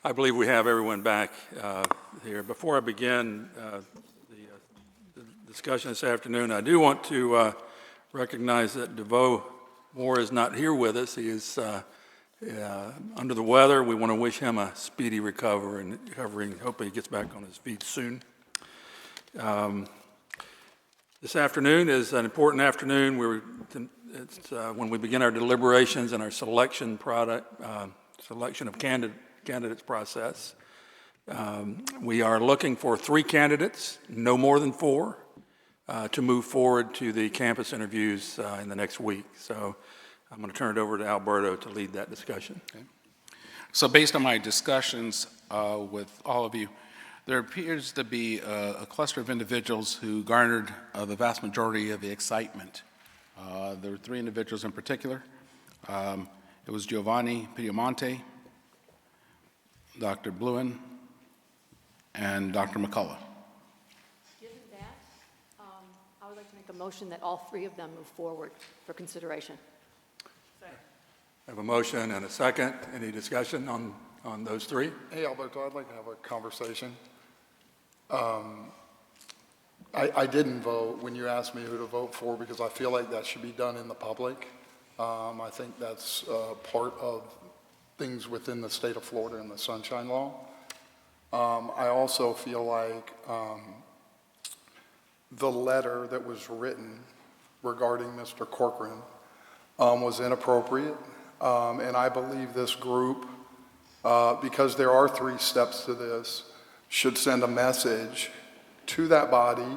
I believe we have everyone back here. Before I begin the discussion this afternoon, I do want to recognize that DeVoe Moore is not here with us. He is under the weather. We want to wish him a speedy recovery and hopefully he gets back on his feet soon. This afternoon is an important afternoon. It's when we begin our deliberations and our selection of candidates process. We are looking for 3 candidates, no more than 4, to move forward to the campus interviews in the next week. So I'm going to turn it over to Alberto to lead that discussion. Okay. So based on my discussions with all of you, there appears to be a cluster of individuals who garnered the vast majority of the excitement. There were 3 individuals in particular. It was Giovanni Piemonte, Dr. Bluen, and Dr. McCullough. Given that, I would like to make a motion that all 3 of them move forward for consideration. I have a motion and a second. Any discussion on those 3? Hey, Alberto, I'd like to have a conversation. I didn't vote when you asked me who to vote for because I feel like that should be done in the public. I think that's part of things within the state of Florida and the Sunshine Law. I also feel like the letter that was written regarding Mr. Corcoran was inappropriate. And I believe this group, because there are 3 steps to this, should send a message to that body,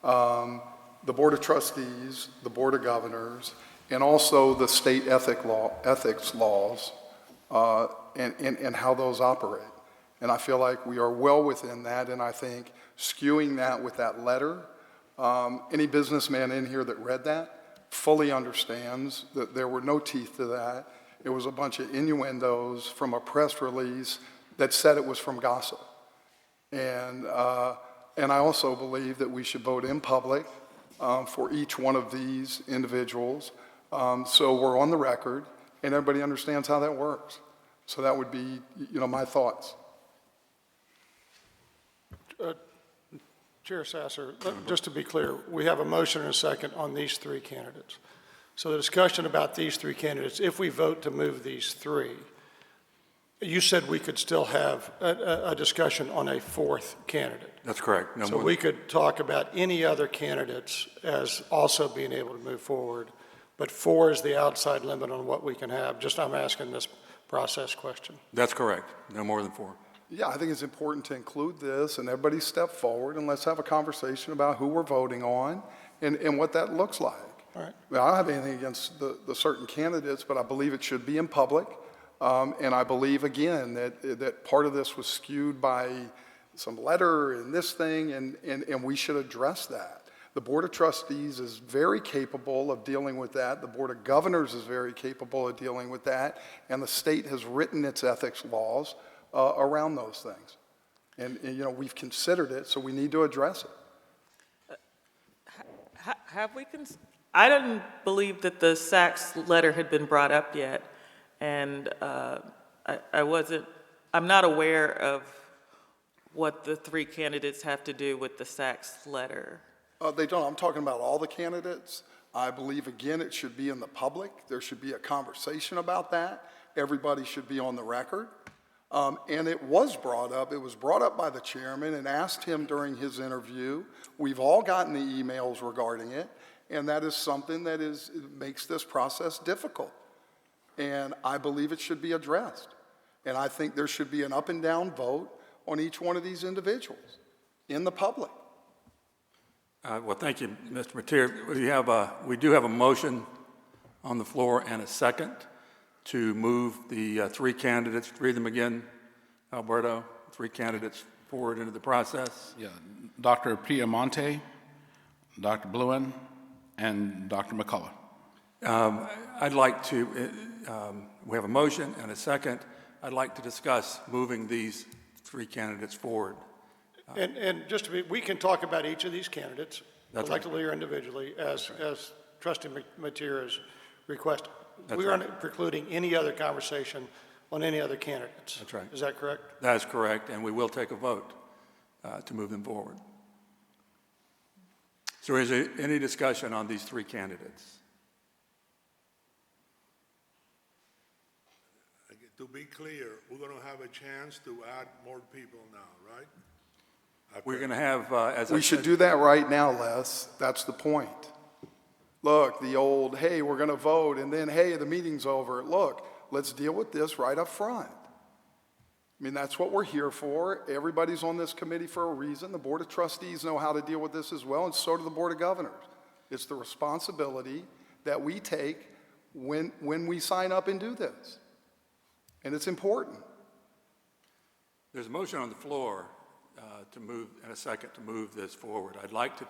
the Board of Trustees, the Board of Governors, and also the state ethics laws, and how those operate. And I feel like we are well within that, and I think skewing that with that letter, any businessman in here that read that fully understands that there were no teeth to that. It was a bunch of innuendos from a press release that said it was from gossip. And I also believe that we should vote in public for each one of these individuals, so we're on the record and everybody understands how that works. So that would be, my thoughts. Chair Sasser, just to be clear, we have a motion and a second on these 3 candidates. So the discussion about these 3 candidates, if we vote to move these 3, you said we could still have a discussion on a 4th candidate. That's correct. So we could talk about any other candidates as also being able to move forward, but 4 is the outside limit on what we can have. I'm asking this process question. That's correct. No more than 4. Yeah, I think it's important to include this and everybody step forward and let's have a conversation about who we're voting on and what that looks like. All right. I don't have anything against the certain candidates, but I believe it should be in public. And I believe, again, that part of this was skewed by some letter and this thing, and we should address that. The Board of Trustees is very capable of dealing with that. The Board of Governors is very capable of dealing with that. And the state has written its ethics laws around those things. And we've considered it, so we need to address it. Have we I didn't believe that the Sachs letter had been brought up yet. And I'm not aware of what the 3 candidates have to do with the Sachs letter. They don't. I'm talking about all the candidates. I believe, again, it should be in the public. There should be a conversation about that. Everybody should be on the record. And it was brought up. It was brought up by the chairman and asked him during his interview. We've all gotten the emails regarding it. And that is something that makes this process difficult. And I believe it should be addressed. And I think there should be an up and down vote on each one of these individuals in the public. Well, thank you, Mr. Mateer. We do have a motion on the floor and a second to move the 3 candidates, read them again, Alberto, 3 candidates forward into the process. Yeah, Dr. Piemonte, Dr. Bluen, and Dr. McCullough. I'd like to, we have a motion and a second. I'd like to discuss moving these 3 candidates forward. And just to be, we can talk about each of these candidates collectively or individually as Trustee Mateer has requested. We aren't precluding any other conversation on any other candidates. That's right. Is that correct? That's correct, and we will take a vote to move them forward. So is there any discussion on these three candidates? To be clear, we're going to have a chance to add more people now, right? We're going to have, as I We should said, do that right now, Les. That's the point. Look, the old, hey, we're going to vote, and then, hey, the meeting's over. Look, let's deal with this right up front. I mean, that's what we're here for. Everybody's on this committee for a reason. The Board of Trustees know how to deal with this as well, and so do the Board of Governors. It's the responsibility that we take when we sign up and do this. And it's important. there's a motion on the floor to move, and a second to move this forward. I'd like to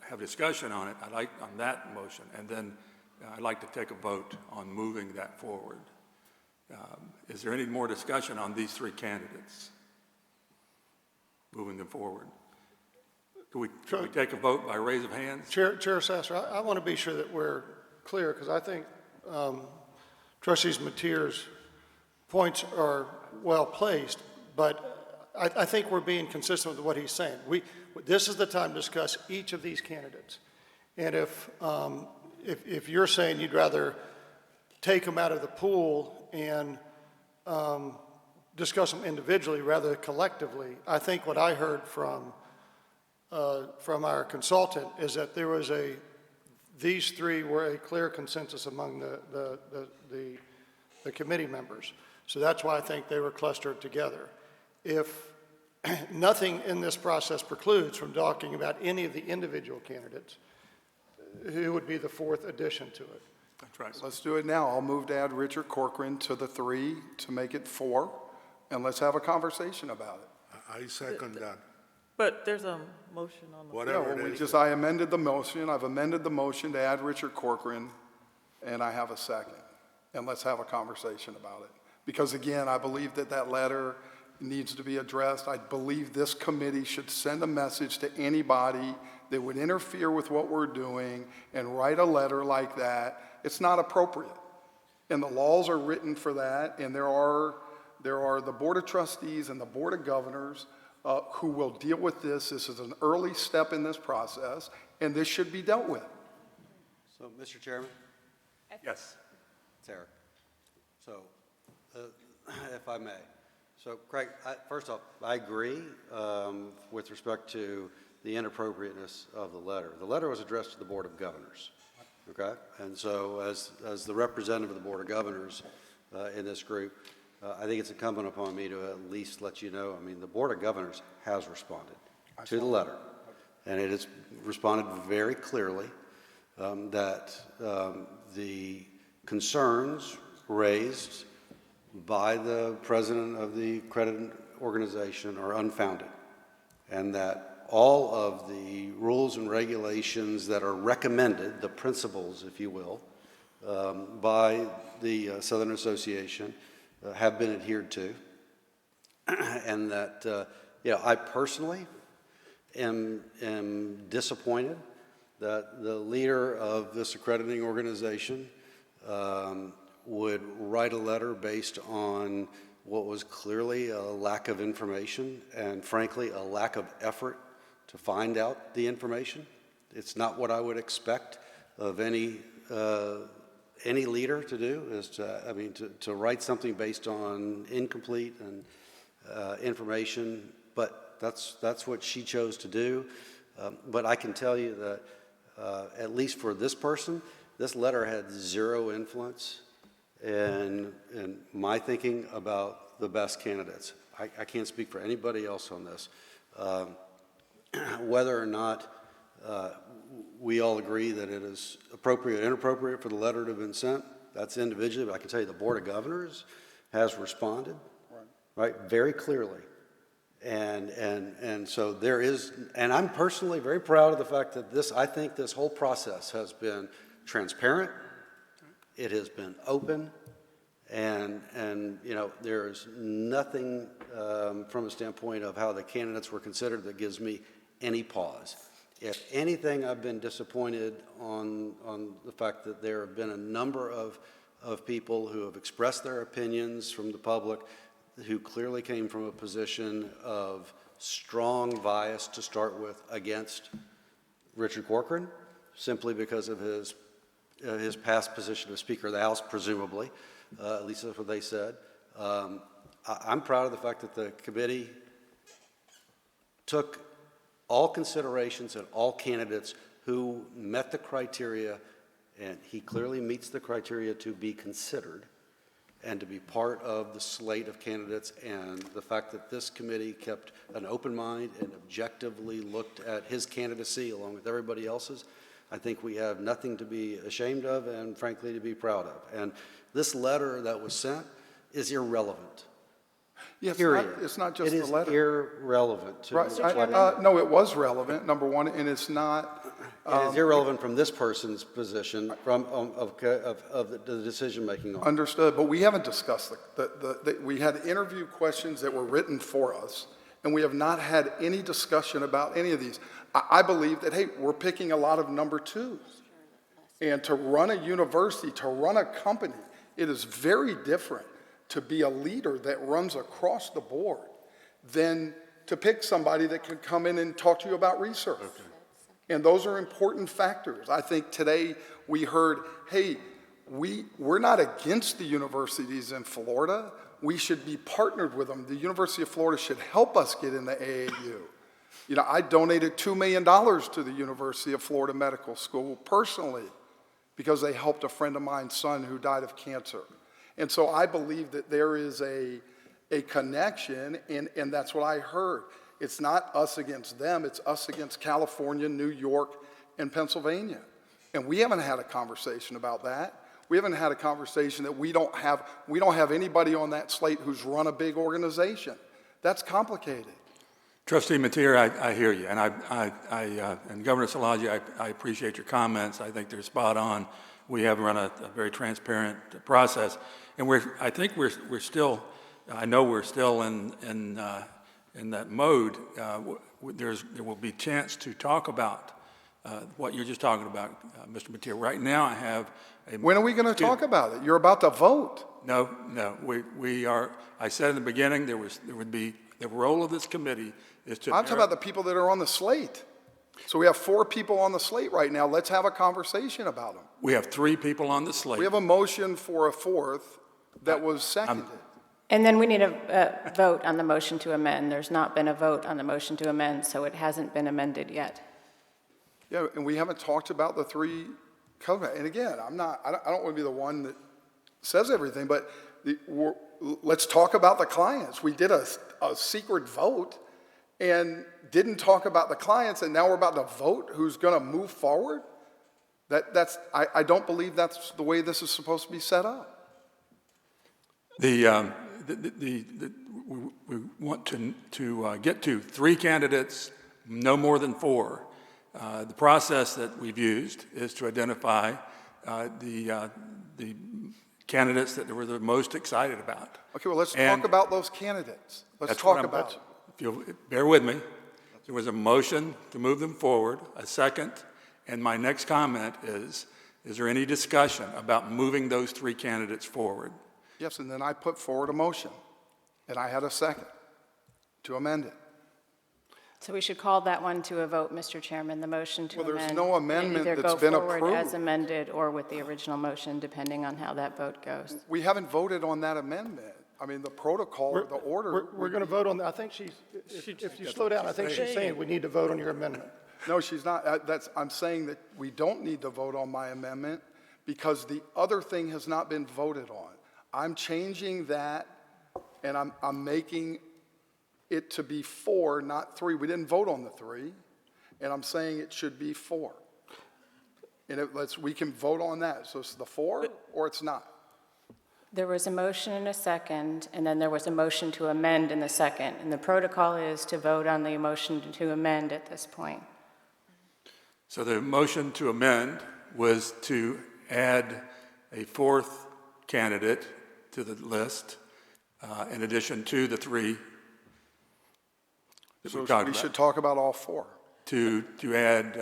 have discussion on it. I'd like on that motion, and then I'd like to take a vote on moving that forward. Is there any more discussion on these three candidates? Moving them forward. Can we take a vote by raise of hands? Chair Sasser, I want to be sure that we're clear, because I think Trustee Mateer's points are well placed, but I think we're being consistent with what he's saying. This is the time to discuss each of these candidates. And if you're saying you'd rather take them out of the pool and discuss them individually rather than collectively, I think what I heard from our consultant is that there was these three were a clear consensus among the committee members. So that's why I think they were clustered together. If nothing in this process precludes from talking about any of the individual candidates, who would be the fourth addition to it? That's right. Let's do it now. I'll move to add Richard Corcoran to the 3 to make it 4, and let's have a conversation about it. I second that, But there's a motion on the, whatever No, it is. I amended the motion. I've amended the motion to add Richard Corcoran, and I have a second. And let's have a conversation about it. Because again, I believe that letter needs to be addressed. I believe this committee should send a message to anybody that would interfere with what we're doing and write a letter like that. It's not appropriate. And the laws are written for that, and there are the Board of Trustees and the Board of Governors who will deal with this. This is an early step in this process, and this should be dealt with. So, Mr. Chairman, Yes. it's Eric. So, if I may. So, Craig, first off, I agree with respect to the inappropriateness of the letter. The letter was addressed to the Board of Governors, okay? And so, as the representative of the Board of Governors in this group, I think it's incumbent upon me to at least let you know, I mean, the Board of Governors has responded to the letter, and it has responded very clearly that the concerns raised by the president of the credit organization are unfounded, and that all of the rules and regulations that are recommended, the principles, if you will, by the Southern Association have been adhered to, and that I personally am disappointed that the leader of this accrediting organization would write a letter based on what was clearly a lack of information and, frankly, a lack of effort to find out the information. It's not what I would expect of any leader to do, is to write something based on incomplete and information. But that's what she chose to do. But I can tell you that at least for this person, this letter had zero influence in my thinking about the best candidates. I can't speak for anybody else on this. Whether or not we all agree that it is appropriate or inappropriate for the letter to have been sent, that's individually, but I can tell you the Board of Governors has responded, right, very clearly. And so there is, and I'm personally very proud of the fact that I think this whole process has been transparent, it has been open, and there's nothing from a standpoint of how the candidates were considered that gives me any pause. If anything, I've been disappointed on the fact that there have been a number of of people who have expressed their opinions from the public, who clearly came from a position of strong bias to start with against Richard Corcoran, simply because of his past position as Speaker of the House, presumably. At least that's what they said. I'm proud of the fact that the committee took all considerations and all candidates who met the criteria, and he clearly meets the criteria to be considered and to be part of the slate of candidates, and the fact that this committee kept an open mind and objectively looked at his candidacy along with everybody else's, I think we have nothing to be ashamed of and frankly to be proud of. And this letter that was sent is irrelevant. Yes, Period. it's not just the It letter. is irrelevant to Right, no, it was relevant, number one, and it's not. It is irrelevant from this person's position, of the decision-making on it. Understood, but we haven't discussed we had interview questions that were written for us, and we have not had any discussion about any of these. I believe that, hey, we're picking a lot of number twos. And to run a university, to run a company, it is very different to be a leader that runs across the board than to pick somebody that can come in and talk to you about research. Okay. And those are important factors. I think today we heard, hey, we're not against the universities in Florida. We should be partnered with them. The University of Florida should help us get in the AAU. You know, I donated $2 million to the University of Florida Medical School personally because they helped a friend of mine's son who died of cancer. And so I believe that there is a connection, and that's what I heard. It's not us against them, it's us against California, New York, and Pennsylvania. And we haven't had a conversation about that. We haven't had a conversation that we don't have anybody on that slate who's run a big organization. That's complicated. Trustee Mateer, I hear you, and and Governor Szilagyi, I appreciate your comments. I think they're spot on. We have run a very transparent process, and I think we're still. I know we're still in that mode. There will be chance to talk about what you're just talking about, Mr. Mateer. Right now, I have a. When are we going to talk about it? You're about to vote. No. We are. I said in the beginning there would be the role of this committee is to. I'm talking about the people that are on the slate. So we have 4 people on the slate right now. Let's have a conversation about them. We have 3 people on the slate. We have a motion for a 4th that was seconded. And then we need a vote on the motion to amend. There's not been a vote on the motion to amend, so it hasn't been amended yet. Yeah, and we haven't talked about the 3 covenants. And again, I don't want to be the one that says everything, but let's talk about the clients. We did a secret vote and didn't talk about the clients, and now we're about to vote who's going to move forward. I don't believe that's the way this is supposed to be set up. We want to get to 3 candidates, no more than 4. The process that we've used is to identify the candidates that we're the most excited about. Okay, well, let's talk about those candidates. Let's talk about them. If you'll bear with me, there was a motion to move them forward, a second, and my next comment is there any discussion about moving those 3 candidates forward? Yes, and then I put forward a motion, and I had a second to amend it. So we should call that one to a vote, Mr. Chairman, the motion to amend. Well, there's no amendment that's been Either go forward approved. as amended or with the original motion, depending on how that vote goes. We haven't voted on that amendment. I mean, the protocol or the order. We're going to vote on, I think if you slow down, I think she's saying we need to vote on your amendment. No, she's not. I'm saying that we don't need to vote on my amendment because the other thing has not been voted on. I'm changing that, and I'm making it to be 4, not 3. We didn't vote on the 3, and I'm saying it should be 4. And we can vote on that. So it's the 4 or it's not. There was a motion and a second, and then there was a motion to amend in the second. And the protocol is to vote on the motion to amend at this point. So the motion to amend was to add a 4th candidate to the list, in addition to the 3 that So we talked we about. should talk about all 4. To add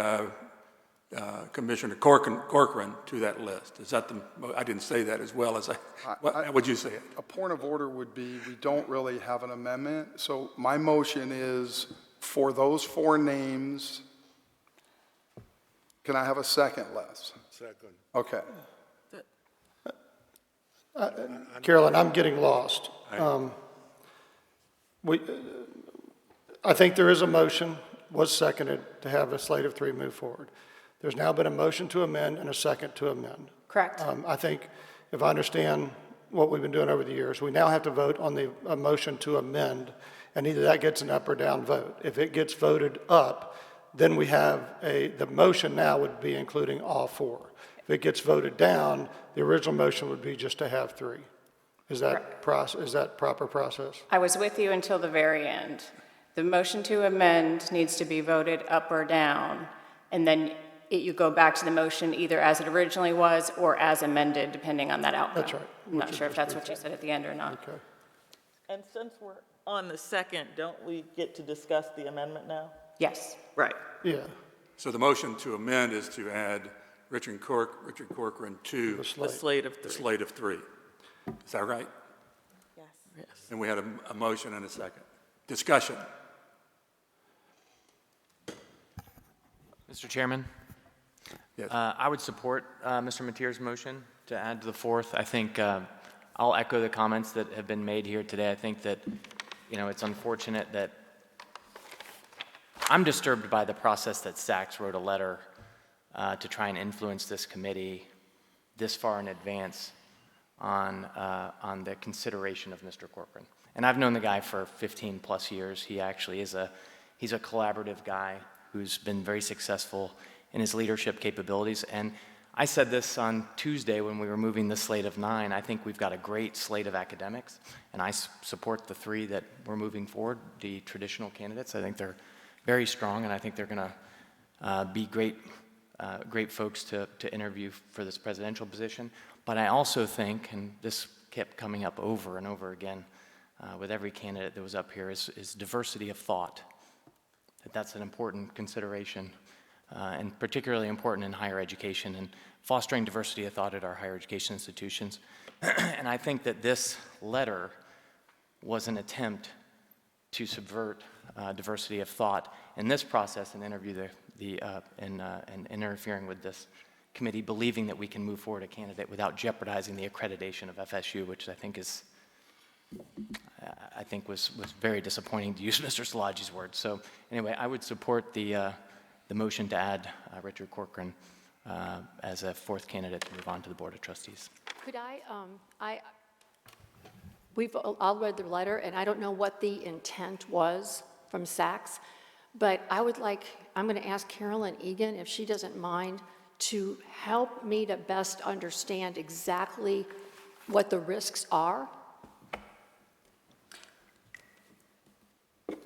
Commissioner Corcoran to that list. Is that I didn't say that as well as how would you say it? A point of order would be, we don't really have an amendment, so my motion is for those 4 names. Can I have a second, Les? Second. Okay. Carolyn, I'm getting lost. I think there is a motion, was seconded, to have a slate of 3 move forward. There's now been a motion to amend and a second to amend. Correct. I think, if I understand what we've been doing over the years, we now have to vote on a motion to amend, and either that gets an up or down vote. If it gets voted up, then we have the motion now would be including all 4. If it gets voted down, the original motion would be just to have 3. Is that proper process? I was with you until the very end. The motion to amend needs to be voted up or down, and then you go back to the motion either as it originally was or as amended, depending on that outcome. That's right. I'm not sure if that's what you said at the end or not. Okay. And since we're on the second, don't we get to discuss the amendment now? Yes. Right. Yeah. So the motion to amend is to add Richard Corcoran to The A slate. slate of the 3. slate of 3. Is that right? Yes. And we had a motion and a second. Discussion. Mr. Chairman, Yes. I would support Mr. Mateer's motion to add to the 4th. I think I'll echo the comments that have been made here today. I think that, it's unfortunate that I'm disturbed by the process that Sachs wrote a letter to try and influence this committee this far in advance on the consideration of Mr. Corcoran. And I've known the guy for 15 plus years. He actually he's a collaborative guy who's been very successful in his leadership capabilities. And I said this on Tuesday when we were moving the slate of 9. I think we've got a great slate of academics, and I support the 3 that we're moving forward, the traditional candidates. I think they're very strong, and I think they're going to be great folks to interview for this presidential position. But I also think, and this kept coming up over and over again with every candidate that was up here, is diversity of thought. That's an important consideration, and particularly important in higher education and fostering diversity of thought at our higher education institutions. And I think that this letter was an attempt to subvert diversity of thought in this process and and interfering with this committee, believing that we can move forward a candidate without jeopardizing the accreditation of FSU, which I think was very disappointing, to use Mr. Szilagyi's words. So anyway, I would support the motion to add Richard Corcoran as a 4th candidate to move on to the Board of Trustees. Could we've all read the letter, and I don't know what the intent was from Sachs, but I'm going to ask Carolyn Egan, if she doesn't mind, to help me to best understand exactly what the risks are.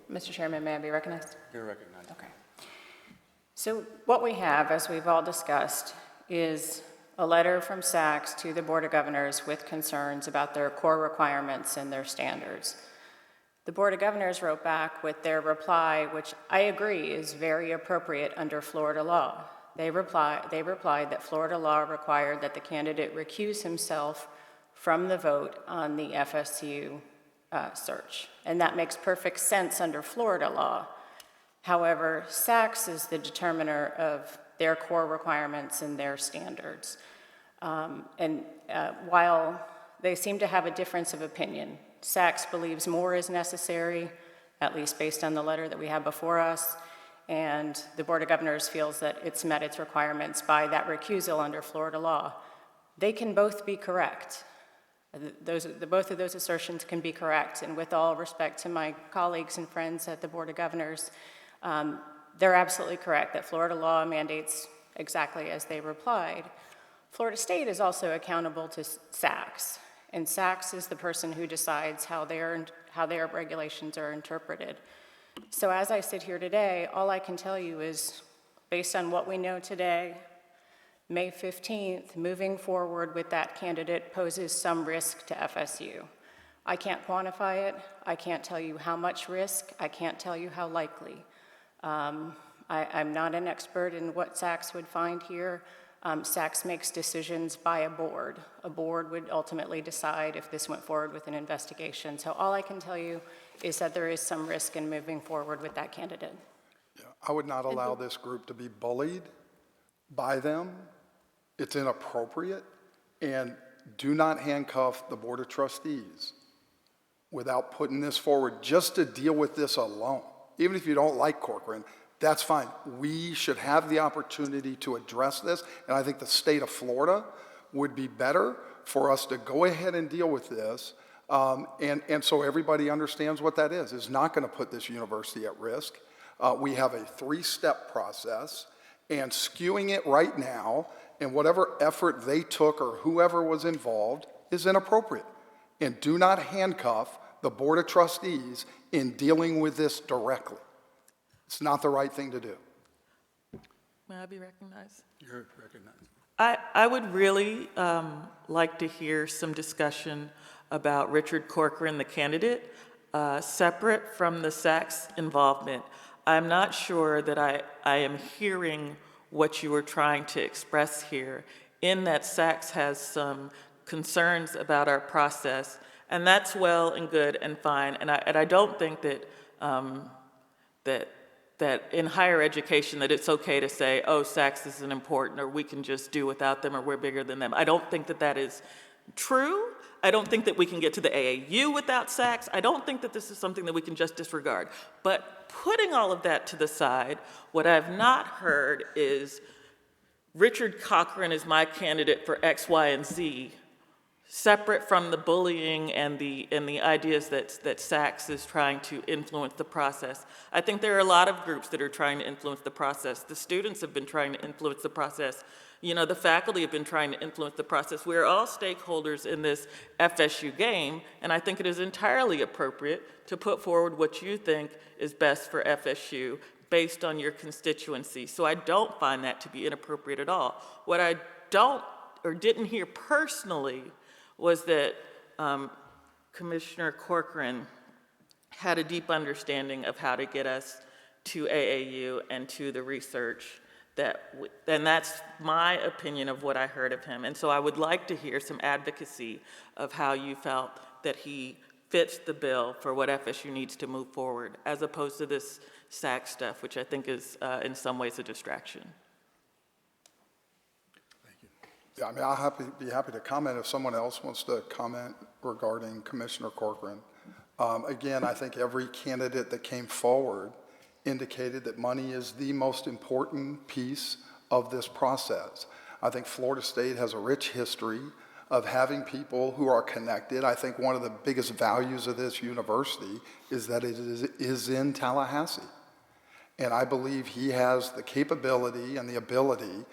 Mr. Chairman, may I be recognized? You're recognized. Okay. So what we have, as we've all discussed, is a letter from Sachs to the Board of Governors with concerns about their core requirements and their standards. The Board of Governors wrote back with their reply, which I agree is very appropriate under Florida law. They replied that Florida law required that the candidate recuse himself from the vote on the FSU search. And that makes perfect sense under Florida law. However, Sachs is the determiner of their core requirements and their standards. While they seem to have a difference of opinion, Sachs believes more is necessary, at least based on the letter that we have before us, and the Board of Governors feels that it's met its requirements by that recusal under Florida law. They can both be correct. Both of those assertions can be correct, and with all respect to my colleagues and friends at the Board of Governors, they're absolutely correct that Florida law mandates exactly as they replied. Florida State is also accountable to Sachs, and Sachs is the person who decides how their regulations are interpreted. So as I sit here today, all I can tell you is, based on what we know today, May 15th, moving forward with that candidate poses some risk to FSU. I can't quantify it. I can't tell you how much risk. I can't tell you how likely. I'm not an expert in what SACS would find here. SACS makes decisions by a board. A board would ultimately decide if this went forward with an investigation. So all I can tell you is that there is some risk in moving forward with that candidate. I would not allow this group to be bullied by them. It's inappropriate. And do not handcuff the Board of Trustees without putting this forward just to deal with this alone. Even if you don't like Corcoran, that's fine. We should have the opportunity to address this, and I think the state of Florida would be better for us to go ahead and deal with this, and so everybody understands what that is. It's not going to put this university at risk. We have a three-step process, and skewing it right now, and whatever effort they took or whoever was involved is inappropriate. And do not handcuff the Board of Trustees in dealing with this directly. It's not the right thing to do. May I be recognized? You're recognized. I would really like to hear some discussion about Richard Corcoran, the candidate, separate from the SACS involvement. I'm not sure that I am hearing what you were trying to express here, in that SACS has some concerns about our process, and that's well and good and fine. And I don't think that that in higher education that it's okay to say, oh, SACS isn't important, or we can just do without them, or we're bigger than them. I don't think that that is true. I don't think that we can get to the AAU without SACS. I don't think that this is something that we can just disregard. But putting all of that to the side, what I've not heard is Richard Corcoran is my candidate for X, Y, and Z, separate from the bullying and the ideas that SACS is trying to influence the process. I think there are a lot of groups that are trying to influence the process. The students have been trying to influence the process. You know, the faculty have been trying to influence the process. We're all stakeholders in this FSU game, and I think it is entirely appropriate to put forward what you think is best for FSU based on your constituency. So I don't find that to be inappropriate at all. What I don't or didn't hear personally was that Commissioner Corcoran had a deep understanding of how to get us to AAU and to the research and that's my opinion of what I heard of him. And so I would like to hear some advocacy of how you felt that he fits the bill for what FSU needs to move forward, as opposed to this SAC stuff, which I think is in some ways a distraction. Yeah, I mean, I'll be happy to comment if someone else wants to comment regarding Commissioner Corcoran. Again, I think every candidate that came forward indicated that money is the most important piece of this process. I think Florida State has a rich history of having people who are connected. I think one of the biggest values of this university is that it is in Tallahassee. And I believe he has the capability and the ability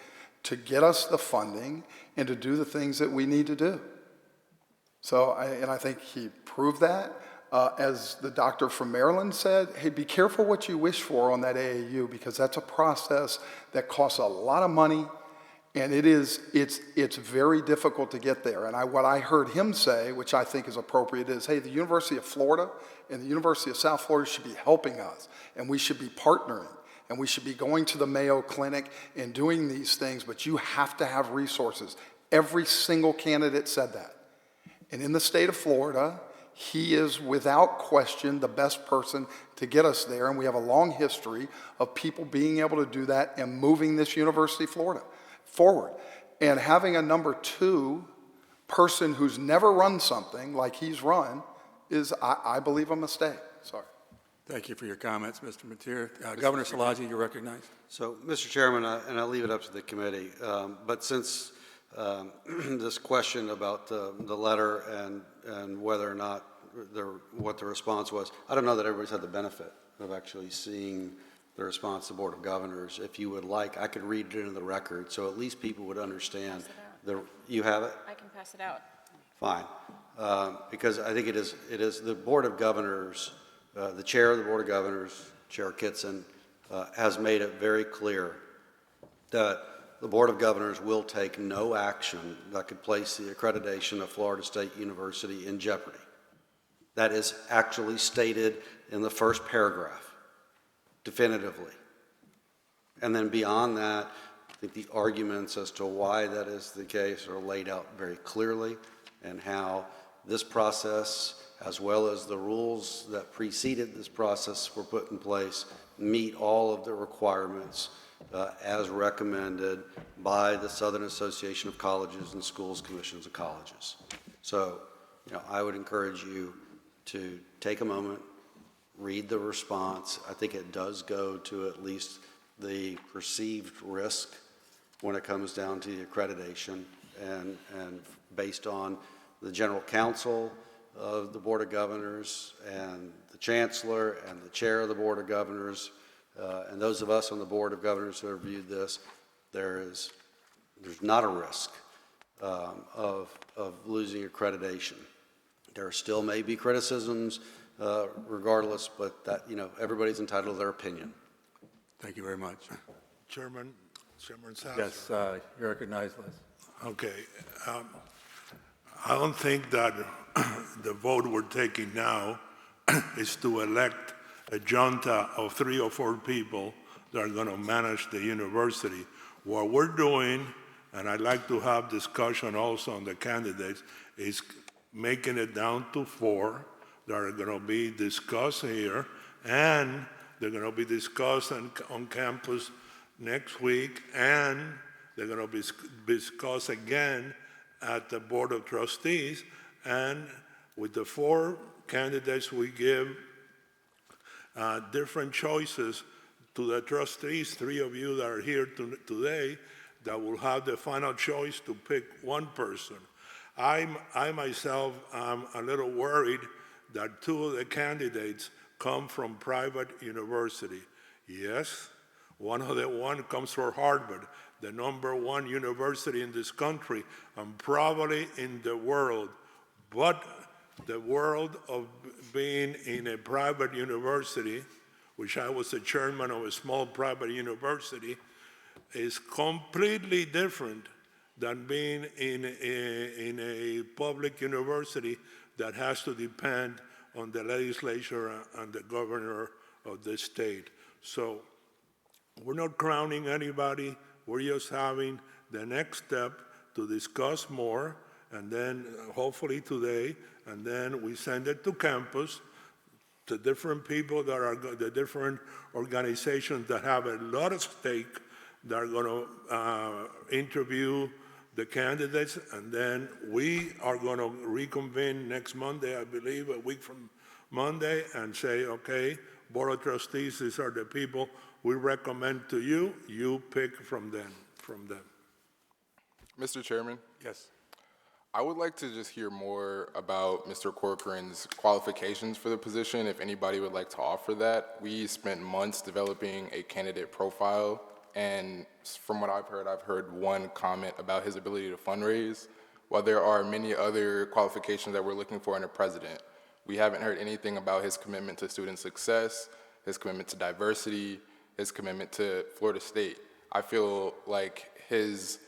to get us the funding and to do the things that we need to do. So, I think he proved that. As the doctor from Maryland said, hey, be careful what you wish for on that AAU, because that's a process that costs a lot of money, and it's very difficult to get there. And what I heard him say, which I think is appropriate, is, hey, the University of Florida and the University of South Florida should be helping us, and we should be partnering, and we should be going to the Mayo Clinic and doing these things, but you have to have resources. Every single candidate said that. And in the state of Florida, he is without question the best person to get us there, and we have a long history of people being able to do that and moving this University of Florida forward. And having a number two person who's never run something like he's run is, I believe, a mistake. Sorry. Thank you for your comments, Mr. Mateer. Governor Szilagyi, you're recognized. So, Mr. Chairman, and I'll leave it up to the committee, but since this question about the letter and whether or not what the response was, I don't know that everybody's had the benefit of actually seeing the response to the Board of Governors. If you would like, I could read it into the record, so at least people would understand. You have it? I can pass it out. Fine, because I think it is the Board of Governors, the chair of the Board of Governors, Chair Kitson, has made it very clear that the Board of Governors will take no action that could place the accreditation of Florida State University in jeopardy. That is actually stated in the first paragraph, definitively. And then beyond that, I think the arguments as to why that is the case are laid out very clearly, and how this process, as well as the rules that preceded this process, were put in place, meet all of the requirements as recommended by the Southern Association of Colleges and Schools Commissions of Colleges. So, I would encourage you to take a moment, read the response. I think it does go to at least the perceived risk when it comes down to the accreditation, and based on the general counsel of the Board of Governors and the Chancellor and the Chair of the Board of Governors, and those of us on the Board of Governors who have reviewed this, there's not a risk of losing accreditation. There still may be criticisms regardless, but that, everybody's entitled to their opinion. Thank you very much. Chairman Sasser. Yes, you're recognized, Liz. Okay. I don't think that the vote we're taking now is to elect a junta of 3 or 4 people that are going to manage the university. What we're doing, and I'd like to have discussion also on the candidates, is making it down to 4 that are going to be discussed here, and they're going to be discussed on campus next week, and they're going to be discussed again at the Board of Trustees. And with the 4 candidates, we give different choices to the trustees, 3 of you that are here today, that will have the final choice to pick one person. I myself am a little worried that 2 of the candidates come from private university. Yes, one comes from Harvard, the #1 university in this country and probably in the world. But the world of being in a private university, which I was the chairman of a small private university, is completely different than being in a public university that has to depend on the legislature and the governor of the state. So we're not crowning anybody. We're just having the next step to discuss more, and then hopefully today, and then we send it to campus, to different people that are, the different organizations that have a lot of stake, that are going to interview the candidates, and then we are going to reconvene next Monday, I believe, a week from Monday, and say, okay, Board of Trustees, these are the people we recommend to you. You pick from them. Mr. Chairman, Yes. I would like to just hear more about Mr. Corcoran's qualifications for the position, if anybody would like to offer that. We spent months developing a candidate profile, and from what I've heard one comment about his ability to fundraise. While there are many other qualifications that we're looking for in a president, we haven't heard anything about his commitment to student success, his commitment to diversity, his commitment to Florida State. I feel like his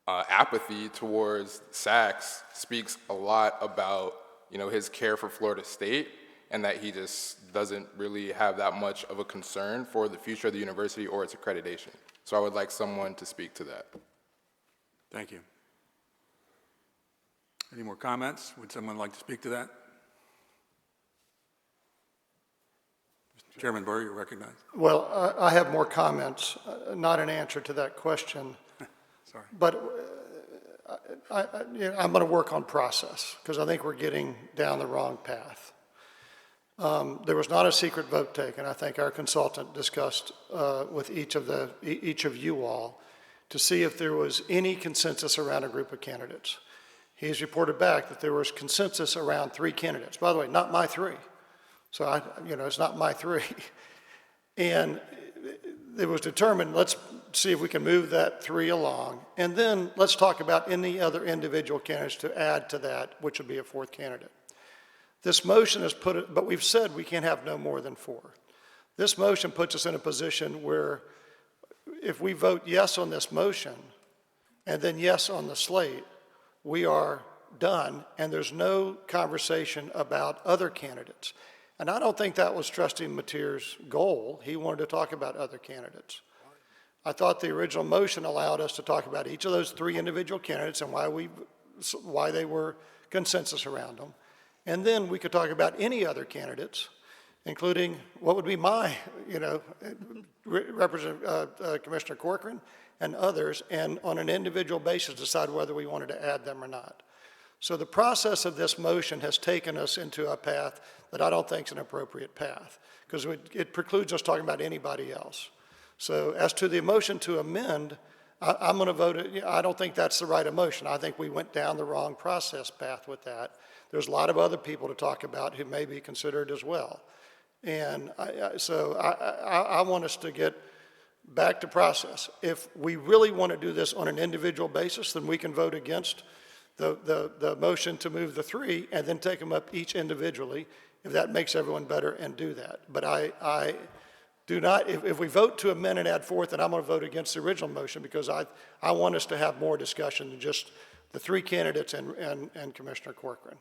apathy towards SACS speaks a lot about, his care for Florida State, and that he just doesn't really have that much of a concern for the future of the university or its accreditation. So I would like someone to speak to that. Thank you. Any more comments? Would someone like to speak to that? Chairman Burr, you're recognized. Well, I have more comments, not an answer to that question. Sorry. But I'm going to work on process, because I think we're getting down the wrong path. There was not a secret vote taken. I think our consultant discussed with each of you all to see if there was any consensus around a group of candidates. He's reported back that there was consensus around 3 candidates. By the way, not my 3. So it's not my 3. And it was determined, let's see if we can move that 3 along. And then let's talk about any other individual candidates to add to that, which would be a 4th candidate. This motion has put it, but we've said we can't have no more than 4. This motion puts us in a position where if we vote yes on this motion and then yes on the slate, we are done, and there's no conversation about other candidates. And I don't think that was Trustee Mateer's goal. He wanted to talk about other candidates. I thought the original motion allowed us to talk about each of those three individual candidates and why they were consensus around them. And then we could talk about any other candidates, including what would be my, Commissioner Corcoran and others, and on an individual basis decide whether we wanted to add them or not. So the process of this motion has taken us into a path that I don't think is an appropriate path, because it precludes us talking about anybody else. So as to the motion to amend, I'm going to vote, I don't think that's the right emotion. I think we went down the wrong process path with that. There's a lot of other people to talk about who may be considered as well. And I want us to get back to process. If we really want to do this on an individual basis, then we can vote against the motion to move the three and then take them up each individually, if that makes everyone better, and do that. But I do not, if we vote to amend and add forth, then I'm going to vote against the original motion, because I want us to have more discussion than just the three candidates and Commissioner Corcoran.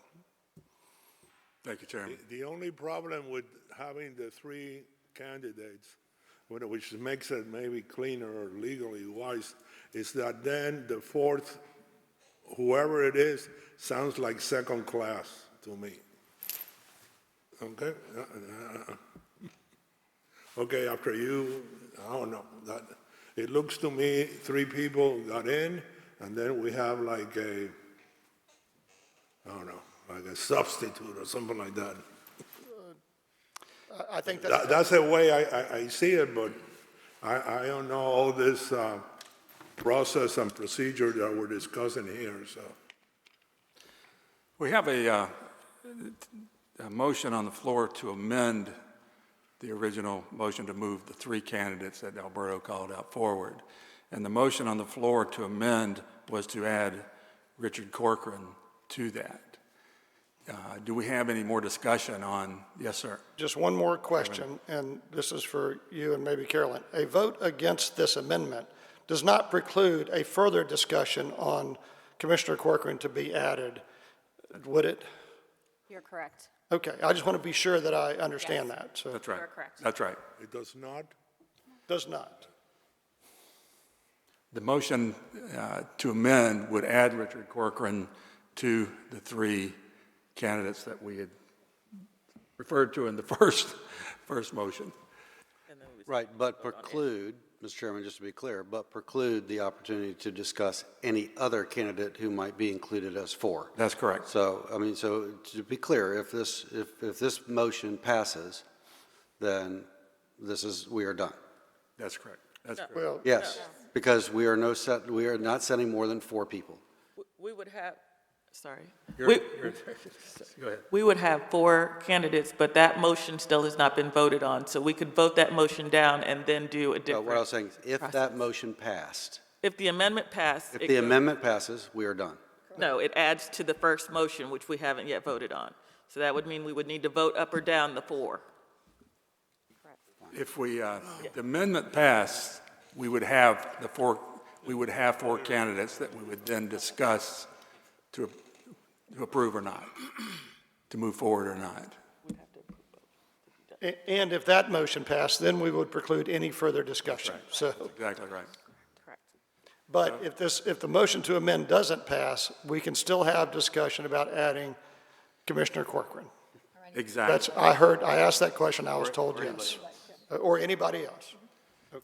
Thank you, Chairman. The only problem with having the three candidates, which makes it maybe cleaner or legally wise, is that then the fourth, whoever it is, sounds like second class to me. Okay? Okay, after you, I don't know. It looks to me three people got in, and then we have like a, I don't know, like a substitute or something like that. I think that's... That's the way I see it, but I don't know all this process and procedure that we're discussing here, so. We have a motion on the floor to amend the original motion to move the three candidates that Alberto called out forward. And the motion on the floor to amend was to add Richard Corcoran to that. Do we have any more discussion on, yes, sir? Just one more question, and this is for you and maybe Carolyn. A vote against this amendment does not preclude a further discussion on Commissioner Corcoran to be added, would it? You're correct. Okay, I just want to be sure that I understand Yes. that. So That's right. You're correct. That's right. It does not? does not. The motion to amend would add Richard Corcoran to the three candidates that we had referred to in the first motion. Right, but preclude, Mr. Chairman, just to be clear, but preclude the opportunity to discuss any other candidate who might be included as four. That's correct. So, I mean, so to be clear, if this motion passes, then we are done. That's correct. That's correct. Well, Yes, because we are not setting more than four people. We would have, sorry. Go ahead. We would have four candidates, but that motion still has not been voted on, so we could vote that motion down and then do a But different. what I was saying is, if that process. motion passed, If the amendment passed. if it the goes- amendment passes, we are done. No, it adds to the first motion, which we haven't yet voted on. So that would mean we would need to vote up or down the four. If the amendment passed, we would have four candidates that we would then discuss to approve or not, to move forward or not. and if that motion passed, then we would preclude any further discussion. So, Exactly right. Correct. but if the motion to amend doesn't pass, we can still have discussion about adding Commissioner Corcoran. Exactly. I asked that question, I was told yes. Or anybody else.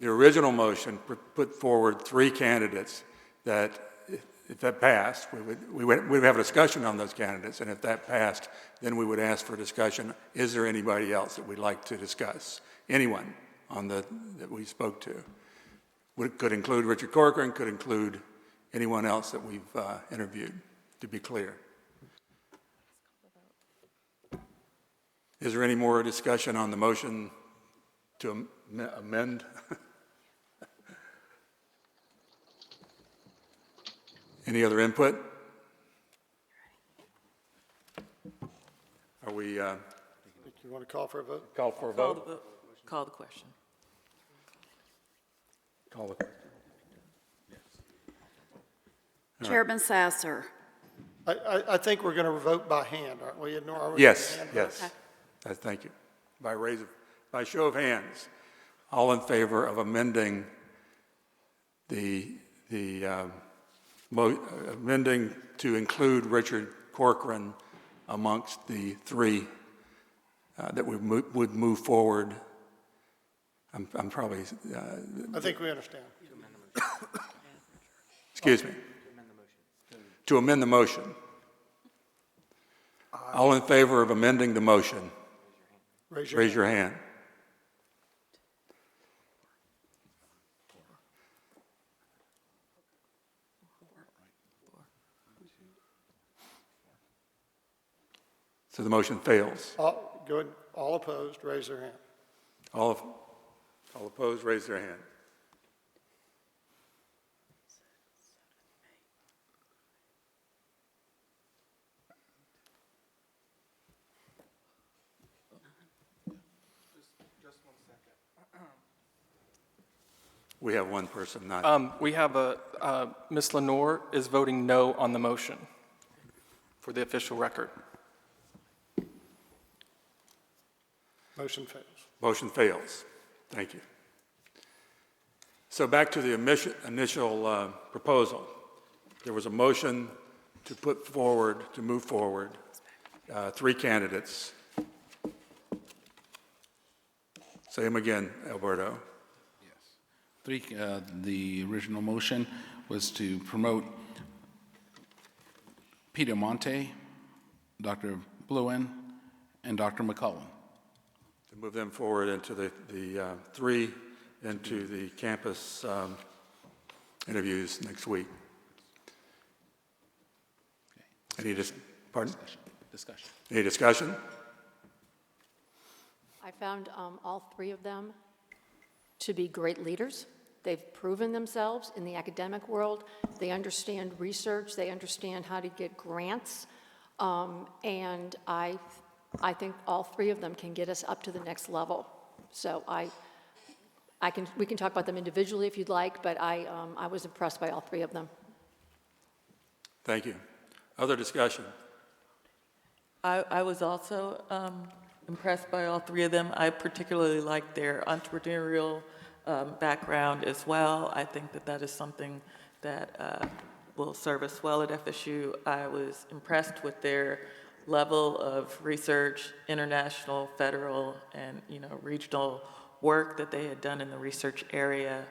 The original motion put forward three candidates that, if that passed, we would have a discussion on those candidates, and if that passed, then we would ask for discussion. Is there anybody else that we'd like to discuss? Anyone that we spoke to. Could include Richard Corcoran, could include anyone else that we've interviewed, to be clear. Is there any more discussion on the motion to amend? Any other input? Are we You want to call for a vote? call for a Call vote? the vote. Call the question. Call the question. Chairman Sasser. I think we're going to vote by hand, aren't we? Yes, yes. Thank you. By show of hands, all in favor of amending amending to include Richard Corcoran amongst the three that would move forward. I'm probably, I think we understand. excuse me. To amend the motion. All in favor of amending the motion, raise your hand. So the motion fails. Go ahead. All opposed, raise their hand. All opposed, raise their hand. We have one person not. We have Ms. Lenore is voting no on the motion for the official record. Motion fails. Motion fails. Thank you. So back to the initial proposal. There was a motion to move forward, three candidates. Say them again, Alberto. The original motion was to promote Peter Monte, Dr. Bluen, and Dr. McCullen. To move them forward into the three into the campus interviews next week. Pardon? Discussion. Any discussion? I found all three of them to be great leaders. They've proven themselves in the academic world. They understand research. They understand how to get grants. And I think all three of them can get us up to the next level. So we can talk about them individually if you'd like, but I was impressed by all three of them. Thank you. Other discussion? I was also impressed by all three of them. I particularly liked their entrepreneurial background as well. I think that is something that will serve us well at FSU. I was impressed with their level of research, international, federal, and regional work that they had done in the research area.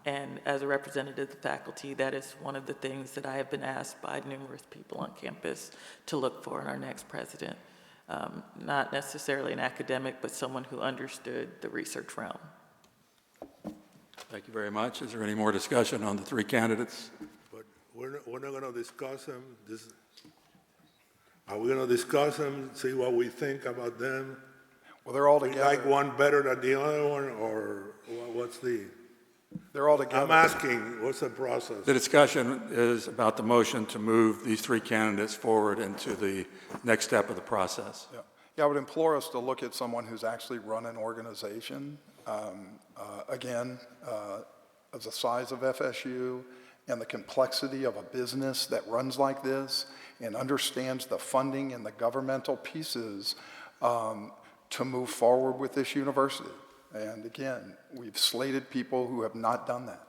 And as a representative of the faculty, that is one of the things that I have been asked by numerous people on campus to look for in our next president. Not necessarily an academic, but someone who understood the research realm. Thank you very much. Is there any more discussion on the three candidates? But we're not going to discuss them. Are we going to discuss them, see what we think about them? Well, they're all We together. like one better than the other one, or what's the? They're all together. I'm asking, what's the process? The discussion is about the motion to move these three candidates forward into the next step of the process. Yeah, I would implore us to look at someone who's actually run an organization, of the size of FSU and the complexity of a business that runs like this and understands the funding and the governmental pieces to move forward with this university. And again, we've slated people who have not done that.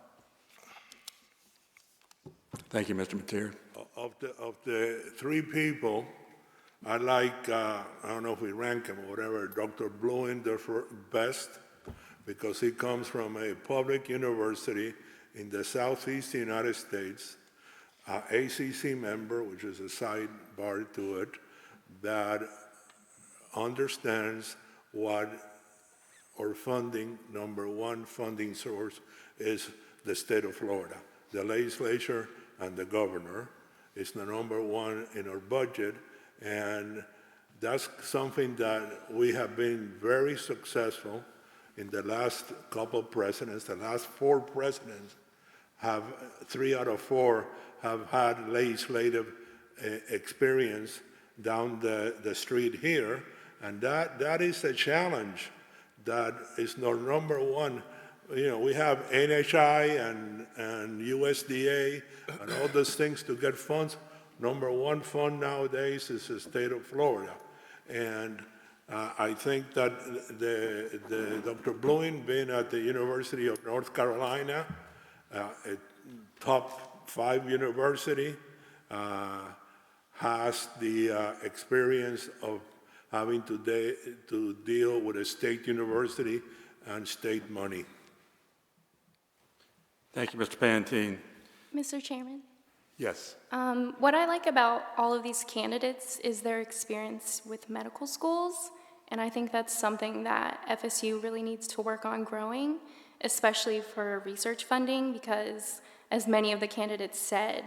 Thank you, Mr. Mateer. Of the three people, I like, I don't know if we rank him or whatever, Dr. Bluen the best, because he comes from a public university in the southeast United States, ACC member, which is a sidebar to it, that understands what our funding, number one funding source is the state of Florida. The legislature and the governor is the number one in our budget, and that's something that we have been very successful in the last couple of presidents. The last four presidents have, 3 out of 4 have had legislative experience down the street here, and that is a challenge that is not number one. We have NHI and USDA and all those things to get funds. Number one fund nowadays is the state of Florida. And I think that the Dr. Bluen being at the University of North Carolina a top 5 university, has the experience of having to deal with a state university and state money. Thank you, Mr. Pantene. Mr. Chairman, Yes. what I like about all of these candidates is their experience with medical schools, and I think that's something that FSU really needs to work on growing, especially for research funding, because as many of the candidates said,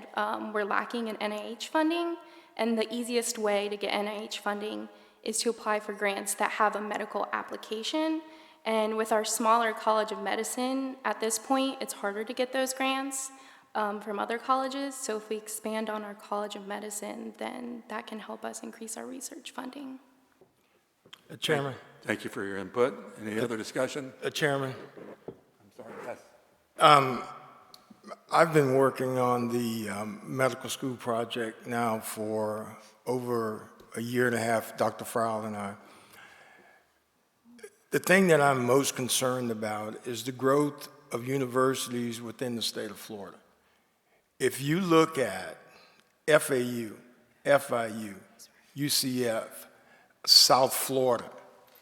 we're lacking in NIH funding, and the easiest way to get NIH funding is to apply for grants that have a medical application. And with our smaller College of Medicine, at this point, it's harder to get those grants from other colleges. So if we expand on our College of Medicine, then that can help us increase our research funding. Chairman. Thank you for your input. Any other discussion? Chairman. I'm sorry, yes. I've been working on the medical school project now for over a year and a half, Dr. Frowell and I. The thing that I'm most concerned about is the growth of universities within the state of Florida. If you look at FAU, FIU, UCF, South Florida,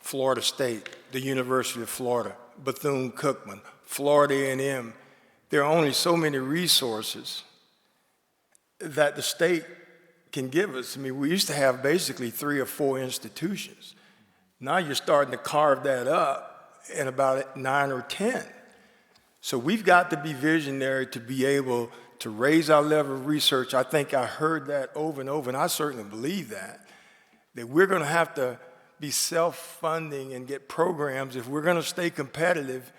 Florida State, the University of Florida, Bethune-Cookman, Florida A&M, there are only so many resources that the state can give us. I mean, we used to have basically 3 or 4 institutions. Now you're starting to carve that up in about 9 or 10. So we've got to be visionary to be able to raise our level of research. I think I heard that over and over, and I certainly believe that we're going to have to be self-funding and get programs. If we're going to stay competitive,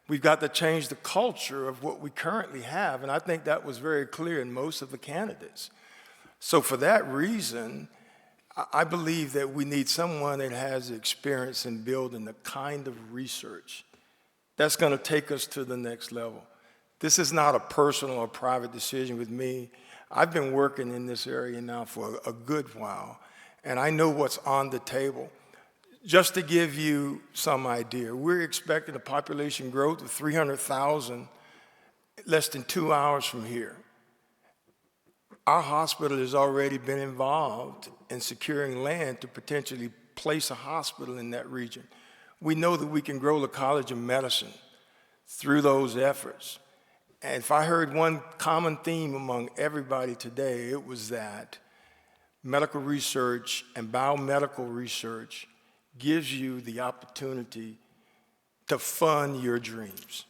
we've got to change the culture of what we currently have, and I think that was very clear in most of the candidates. So for that reason, I believe that we need someone that has experience in building the kind of research that's going to take us to the next level. This is not a personal or private decision with me. I've been working in this area now for a good while, and I know what's on the table. Just to give you some idea, we're expecting a population growth of 300,000 less than 2 hours from here. Our hospital has already been involved in securing land to potentially place a hospital in that region. We know that we can grow the College of Medicine through those efforts. And if I heard one common theme among everybody today, it was that medical research and biomedical research gives you the opportunity to fund your dreams.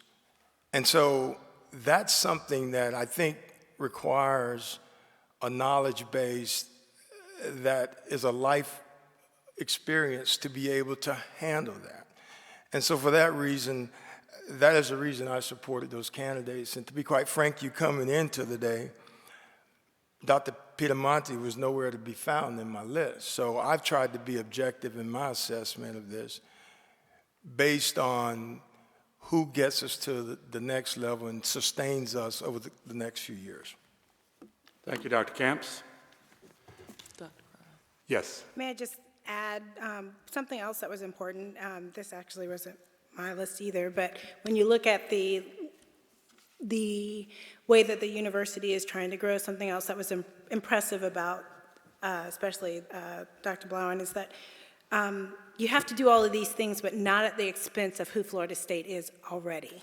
And so that's something that I think requires a knowledge base that is a life experience to be able to handle that. And so for that reason, that is the reason I supported those candidates. And to be quite frank, you coming into the day, Dr. Piedamonte was nowhere to be found in my list. So I've tried to be objective in my assessment of this based on who gets us to the next level and sustains us over the next few years. Thank you, Dr. Camps. Yes. May I just add something else that was important? This actually wasn't my list either, but when you look at the way that the university is trying to grow, something else that was impressive about, especially Dr. Blauen, is that you have to do all of these things, but not at the expense of who Florida State is already.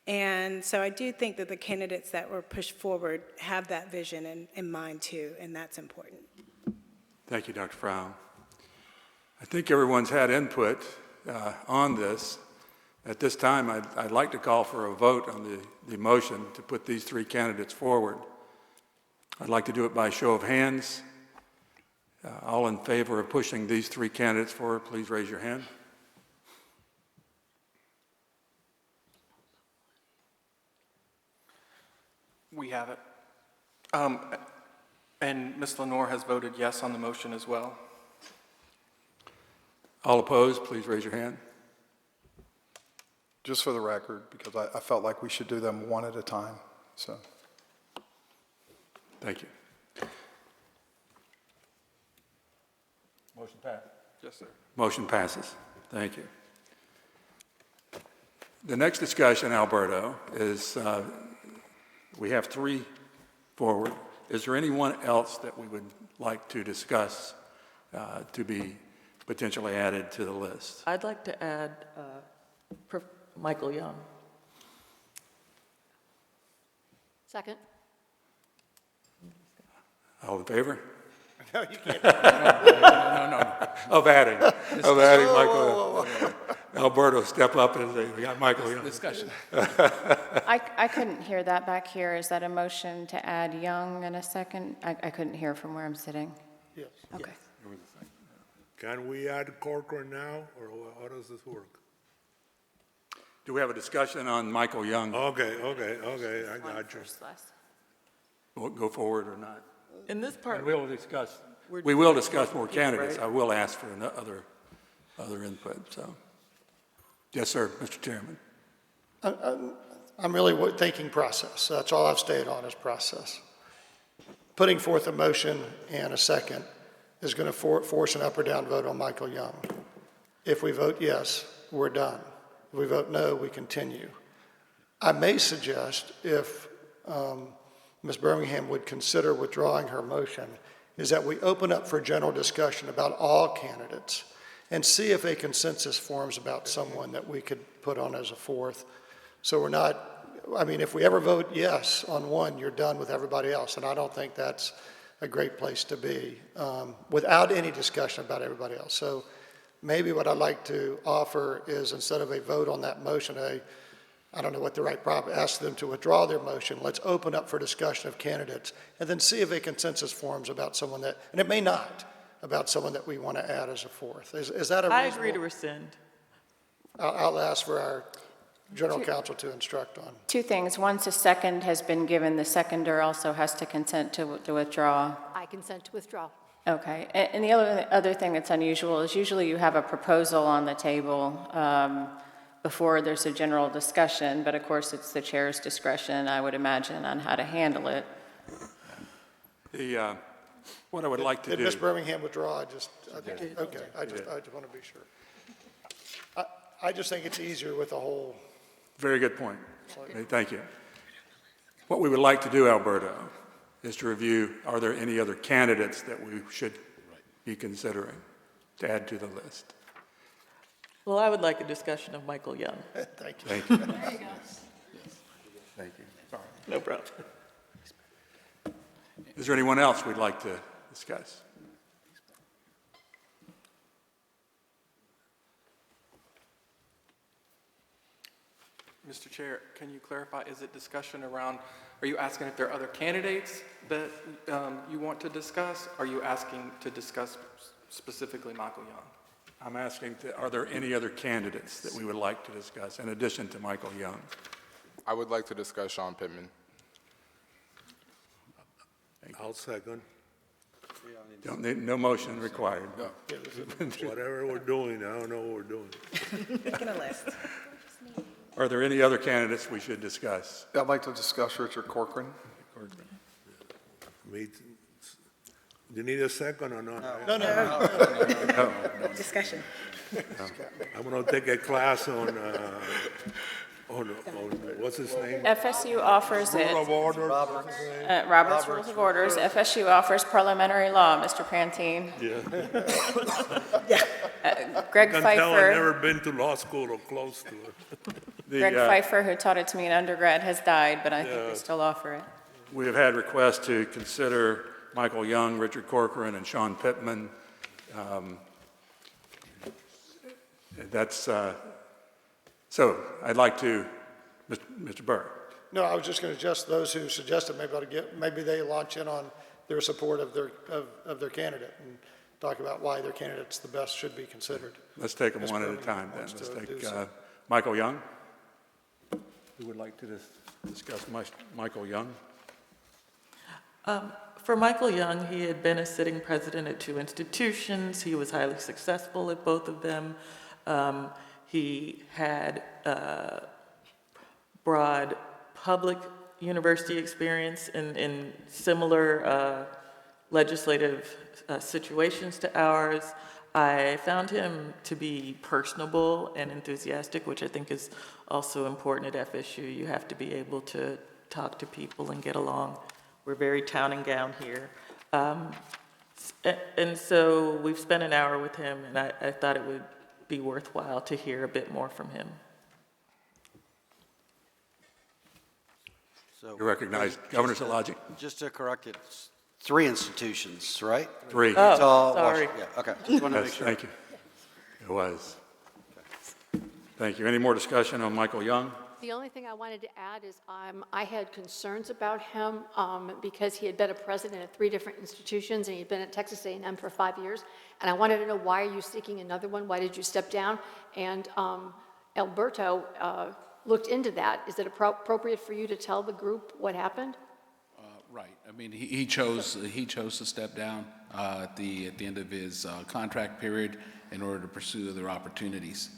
And so I do think that the candidates that were pushed forward have that vision in mind too, and that's important. Thank you, Dr. Frowell. I think everyone's had input on this. At this time, I'd like to call for a vote on the motion to put these 3 candidates forward. I'd like to do it by show of hands. All in favor of pushing these 3 candidates forward, please raise your hand. We have it. And Ms. Lenore has voted yes on the motion as well. All opposed, please raise your hand. Just for the record, because I felt like we should do them one at a time, so. Thank you. Motion passed. Yes, sir. Motion passes. Thank you. The next discussion, Alberto, is We have 3 forward. Is there anyone else that we would like to discuss to be potentially added to the list? I'd like to add Michael Young. Second? All in favor? No, you can't. Of adding Michael. Alberto, step up and say, we got Michael Young. Discussion. I couldn't hear that back here. Is that a motion to add Young in a second? I couldn't hear from where I'm sitting. Yes. Okay. Can we add Corcoran now, or how does this work? Do we have a discussion on Michael Young? Okay, I got you. Will it go forward or not? In this part, We will discuss more candidates. right? I will ask for other input, so. Yes, sir, Mr. Chairman. I'm really thinking process. That's all I've stayed on is process. Putting forth a motion and a second is going to force an up or down vote on Michael Young. If we vote yes, we're done. If we vote no, we continue. I may suggest if Ms. Birmingham would consider withdrawing her motion, is that we open up for general discussion about all candidates and see if a consensus forms about someone that we could put on as a fourth. So we're not, I mean, if we ever vote yes on one, you're done with everybody else, and I don't think that's a great place to be without any discussion about everybody else. So maybe what I'd like to offer is instead of a vote on that motion, I don't know what the right ask them to withdraw their motion. Let's open up for discussion of candidates and then see if a consensus forms about someone that, and it may not, about someone that we want to add as a fourth. Is that a reasonable? I agree to rescind. I'll ask for our general counsel to instruct on. 2 things. Once a second has been given, the seconder also has to consent to withdraw. I consent to withdraw. Okay. And the other thing that's unusual is usually you have a proposal on the table before there's a general discussion, but of course it's the chair's discretion, I would imagine, on how to handle it. What I would like to do. Did Ms. Birmingham withdraw? I just want to be sure. I just think it's easier with the whole. Very good point. Thank you. What we would like to do, Alberto, is to review, are there any other candidates that we should be considering to add to the list? Well, I would like a discussion of Michael Young. Thank you. Thank you. Thank you. Sorry. No problem. Is there anyone else we'd like to discuss? Mr. Chair, can you clarify, is it discussion around, are you asking if there are other candidates that you want to discuss? Are you asking to discuss specifically Michael Young? I'm asking, are there any other candidates that we would like to discuss in addition to Michael Young? I would like to discuss Sean Pittman. I'll second. Don't need, no motion required. Whatever we're doing, I don't know what we're doing. Making a list. Are there any other candidates we should discuss? I'd like to discuss Richard Corcoran. You need a second or not? No. Discussion. I'm going to take a class on what's his name? FSU offers it. Rule of order. Robert's Rules of Orders. FSU offers parliamentary law, Mr. Pantene. Yeah. Greg I can tell I've Pfeiffer, never been to law school or close to it. Greg Pfeiffer, who taught it to me in undergrad, has died, but I think they still offer it. We have had requests to consider Michael Young, Richard Corcoran, and Sean Pittman. So I'd like to, Mr. Burr. No, I was just going to suggest those who suggested maybe they launch in on their support of their candidate and talk about why their candidate's the best should be considered. Let's take them one at a time then. Let's take Michael Young. Who would like to discuss Michael Young? For Michael Young, he had been a sitting president at 2 institutions. He was highly successful at both of them. He had broad public university experience in similar legislative situations to ours. I found him to be personable and enthusiastic, which I think is also important at FSU. You have to be able to talk to people and get along. We're very town and gown here. And so we've spent an hour with him, and I thought it would be worthwhile to hear a bit more from him. So, You recognize Governor Szilagyi? just to correct it, it's 3 institutions, right? 3. Oh, It's all sorry. Washington. Yeah, okay, just wanted to Yes, make sure. thank you. It was. Thank you. Any more discussion on Michael Young? The only thing I wanted to add is I had concerns about him because he had been a president at 3 different institutions, and he'd been at Texas A&M for 5 years. And I wanted to know, why are you seeking another one? Why did you step down? And Alberto looked into that. Is it appropriate for you to tell the group what happened? Right. I mean, he chose to step down at the end of his contract period in order to pursue other opportunities.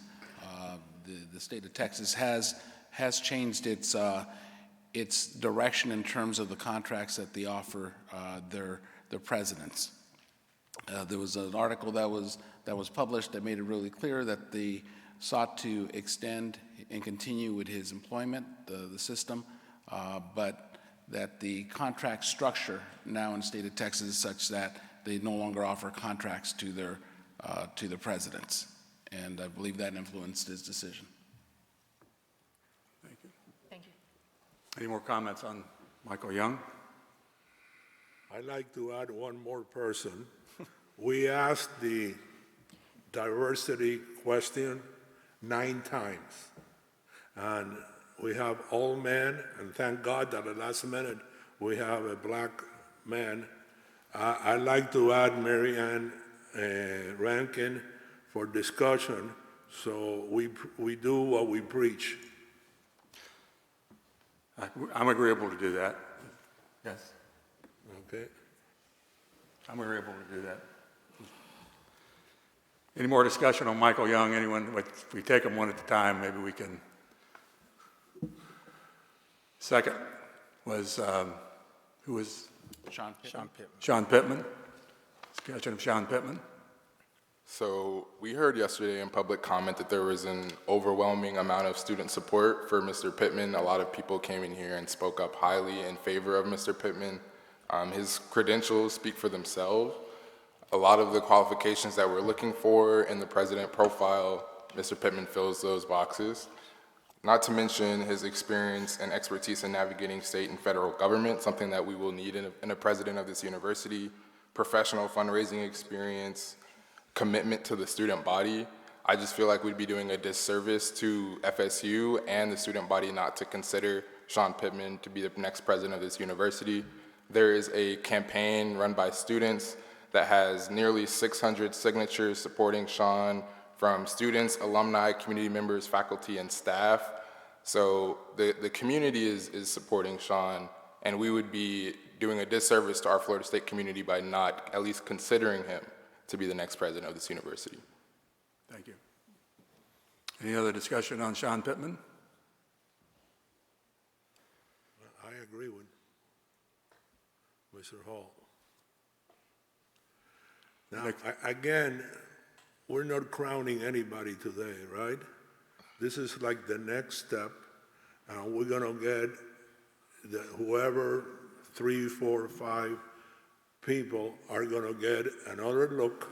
The state of Texas has changed its direction in terms of the contracts that they offer their presidents. There was an article that was published that made it really clear that they sought to extend and continue with his employment, the system, but that the contract structure now in the state of Texas is such that they no longer offer contracts to the presidents. And I believe that influenced his decision. Thank you. Thank you. Any more comments on Michael Young? I'd like to add one more person. We asked the diversity question 9 times. And we have all men, and thank God that at the last minute we have a black man. I'd like to add Marianne Rankin for discussion, so we do what we preach. I'm agreeable to do that. Yes, Okay? I'm agreeable to do that. Any more discussion on Michael Young? Anyone? If we take them one at a time, maybe we can. Second was, who was? Sean Pittman. Sean Pittman. Discussion of Sean Pittman. So we heard yesterday in public comment that there was an overwhelming amount of student support for Mr. Pittman. A lot of people came in here and spoke up highly in favor of Mr. Pittman. His credentials speak for themselves. A lot of the qualifications that we're looking for in the president profile, Mr. Pittman fills those boxes. Not to mention his experience and expertise in navigating state and federal government, something that we will need in a president of this university, professional fundraising experience, commitment to the student body. I just feel like we'd be doing a disservice to FSU and the student body not to consider Sean Pittman to be the next president of this university. There is a campaign run by students that has nearly 600 signatures supporting Sean from students, alumni, community members, faculty, and staff. So the community is supporting Sean, and we would be doing a disservice to our Florida State community by not at least considering him to be the next president of this university. Thank you. Any other discussion on Sean Pittman? I agree with Mr. Hall. Now, again, we're not crowning anybody today, right? This is like the next step. We're gonna get whoever 3, 4, 5 people are gonna get another look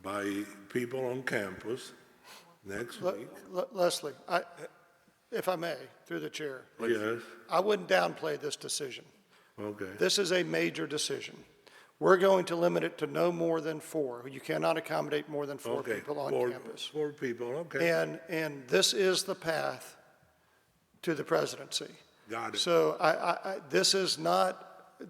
by people on campus next week. Leslie, if I may, through the chair. Yes, I wouldn't downplay this decision. okay. This is a major decision. We're going to limit it to no more than 4. You cannot accommodate more than 4 Okay, people on 4 campus. 4 people, okay. And this is the path to the presidency. Got it. So this is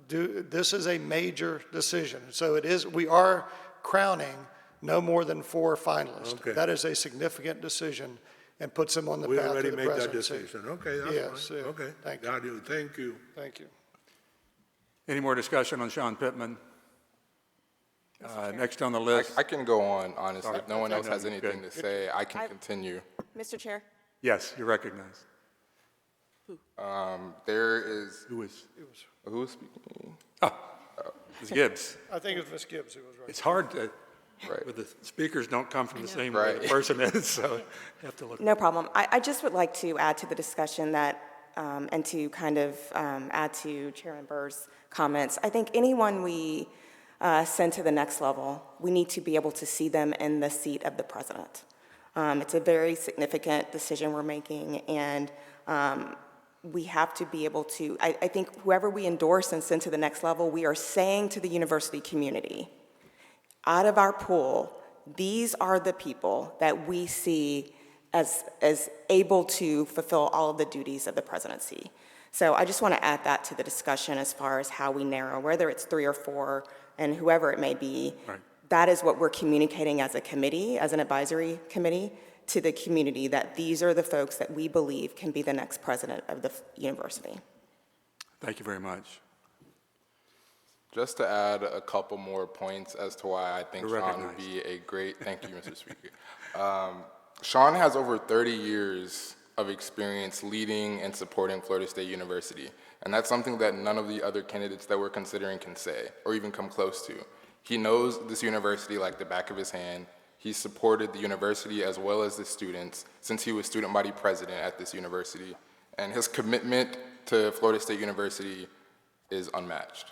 this is a major decision. So it is, we are crowning no more than 4 finalists. Okay. That is a significant decision and puts them on the We path to already the made that presidency. decision. Okay, that's Yes, fine. yeah. Okay, Thank you. got you. Thank you. Thank you. Any more discussion on Sean Pittman? Next on the list. I can go on, honestly. If no one else No, has you anything good. to say, I can continue. Mr. Chair? Yes, you're recognized. There is, Who is? who is speaking? Ms. Gibbs. I think it was Ms. Gibbs who was right. It's hard to, Right. but the speakers don't come from the same way Right. the person is, so you have to look. No problem. I just would like to add to the discussion that and to kind of add to Chairman Burr's comments, I think anyone we send to the next level, we need to be able to see them in the seat of the president. It's a very significant decision we're making, and we have to be able to, I think whoever we endorse and send to the next level, we are saying to the university community, out of our pool, these are the people that we see as able to fulfill all of the duties of the presidency. So I just want to add that to the discussion as far as how we narrow, whether it's 3 or 4, and whoever it may be. Right. That is what we're communicating as a committee, as an advisory committee, to the community, that these are the folks that we believe can be the next president of the university. Thank you very much. Just to add a couple more points as to why I think You're Sean would recognized. be a great, thank you, Mr. Speaker. Sean has over 30 years of experience leading and supporting Florida State University, and that's something that none of the other candidates that we're considering can say or even come close to. He knows this university like the back of his hand. He's supported the university as well as the students since he was student body president at this university, and his commitment to Florida State University is unmatched.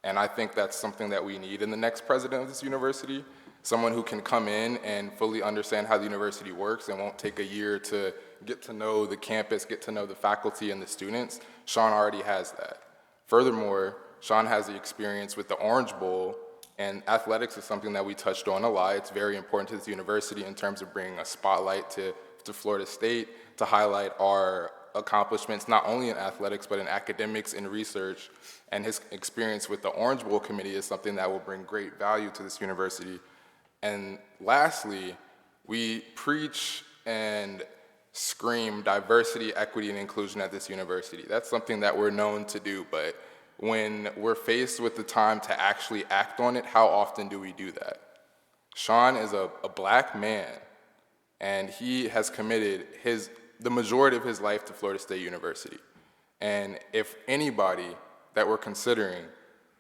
And I think that's something that we need in the next president of this university, someone who can come in and fully understand how the university works and won't take a year to get to know the campus, get to know the faculty and the students. Sean already has that. Furthermore, Sean has the experience with the Orange Bowl, and athletics is something that we touched on a lot. It's very important to this university in terms of bringing a spotlight to Florida State to highlight our accomplishments, not only in athletics, but in academics and research. And his experience with the Orange Bowl Committee is something that will bring great value to this university. And lastly, we preach and scream diversity, equity, and inclusion at this university. That's something that we're known to do, but when we're faced with the time to actually act on it, how often do we do that? Sean is a black man, and he has committed the majority of his life to Florida State University. And if anybody that we're considering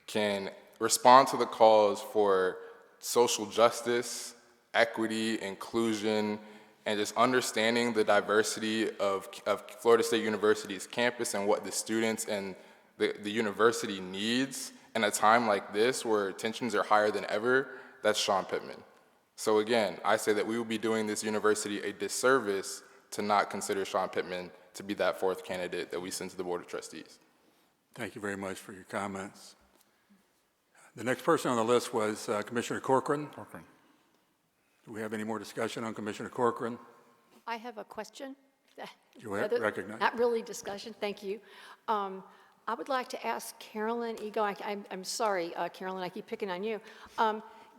can respond to the calls for social justice, equity, inclusion, and just understanding the diversity of Florida State University's campus and what the students and the university needs in a time like this where tensions are higher than ever, that's Sean Pittman. So again, I say that we will be doing this university a disservice to not consider Sean Pittman to be that 4th candidate that we send to the Board of Trustees. Thank you very much for your comments. The next person on the list was Commissioner Corcoran. Do we have any more discussion on Commissioner Corcoran? I have a question. You have recognized. Not really discussion, thank you. I would like to ask Carolyn Ego, I'm sorry, Carolyn, I keep picking on you.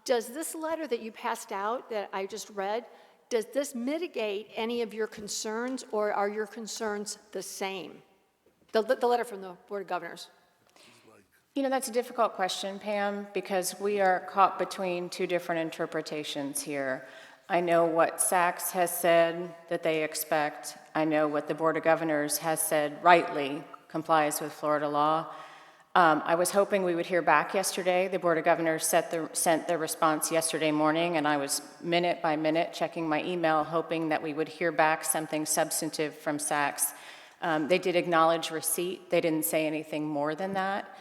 Does this letter that you passed out that I just read, does this mitigate any of your concerns, or are your concerns the same? The letter from the Board of Governors. You know, that's a difficult question, Pam, because we are caught between 2 different interpretations here. I know what SACS has said that they expect. I know what the Board of Governors has said rightly complies with Florida law. I was hoping we would hear back yesterday. The Board of Governors sent their response yesterday morning, and I was minute by minute checking my email, hoping that we would hear back something substantive from SACS. They did acknowledge receipt. They didn't say anything more than that.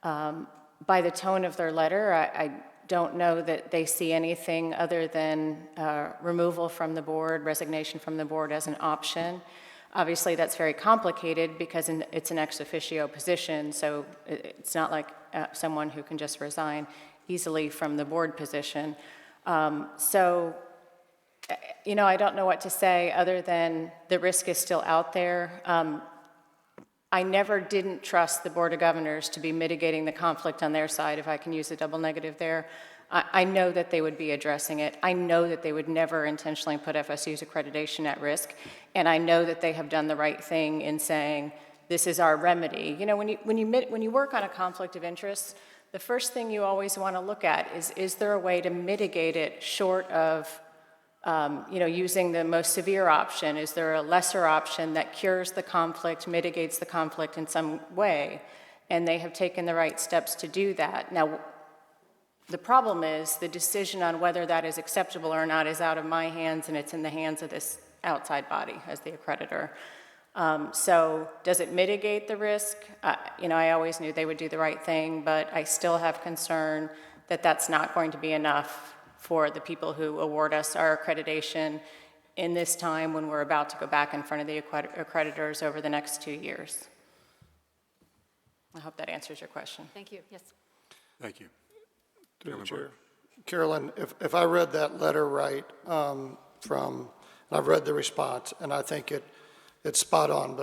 By the tone of their letter, I don't know that they see anything other than removal from the board, resignation from the board as an option. Obviously, that's very complicated because it's an ex officio position, so it's not like someone who can just resign easily from the board position. So, you know, I don't know what to say other than the risk is still out there. I never didn't trust the Board of Governors to be mitigating the conflict on their side, if I can use a double negative there. I know that they would be addressing it. I know that they would never intentionally put FSU's accreditation at risk. And I know that they have done the right thing in saying, this is our remedy. You know, when you work on a conflict of interest, the first thing you always want to look at is there a way to mitigate it short of you know, using the most severe option? Is there a lesser option that cures the conflict, mitigates the conflict in some way? And they have taken the right steps to do that. Now, the problem is the decision on whether that is acceptable or not is out of my hands, and it's in the hands of this outside body as the accreditor. So does it mitigate the risk? I always knew they would do the right thing, but I still have concern that that's not going to be enough for the people who award us our accreditation in this time when we're about to go back in front of the accreditors over the next 2 years. I hope that answers your question. Thank you, yes. Thank you. Through the chair. Carolyn, if I read that letter right, and I've read the response, and I think it's spot on,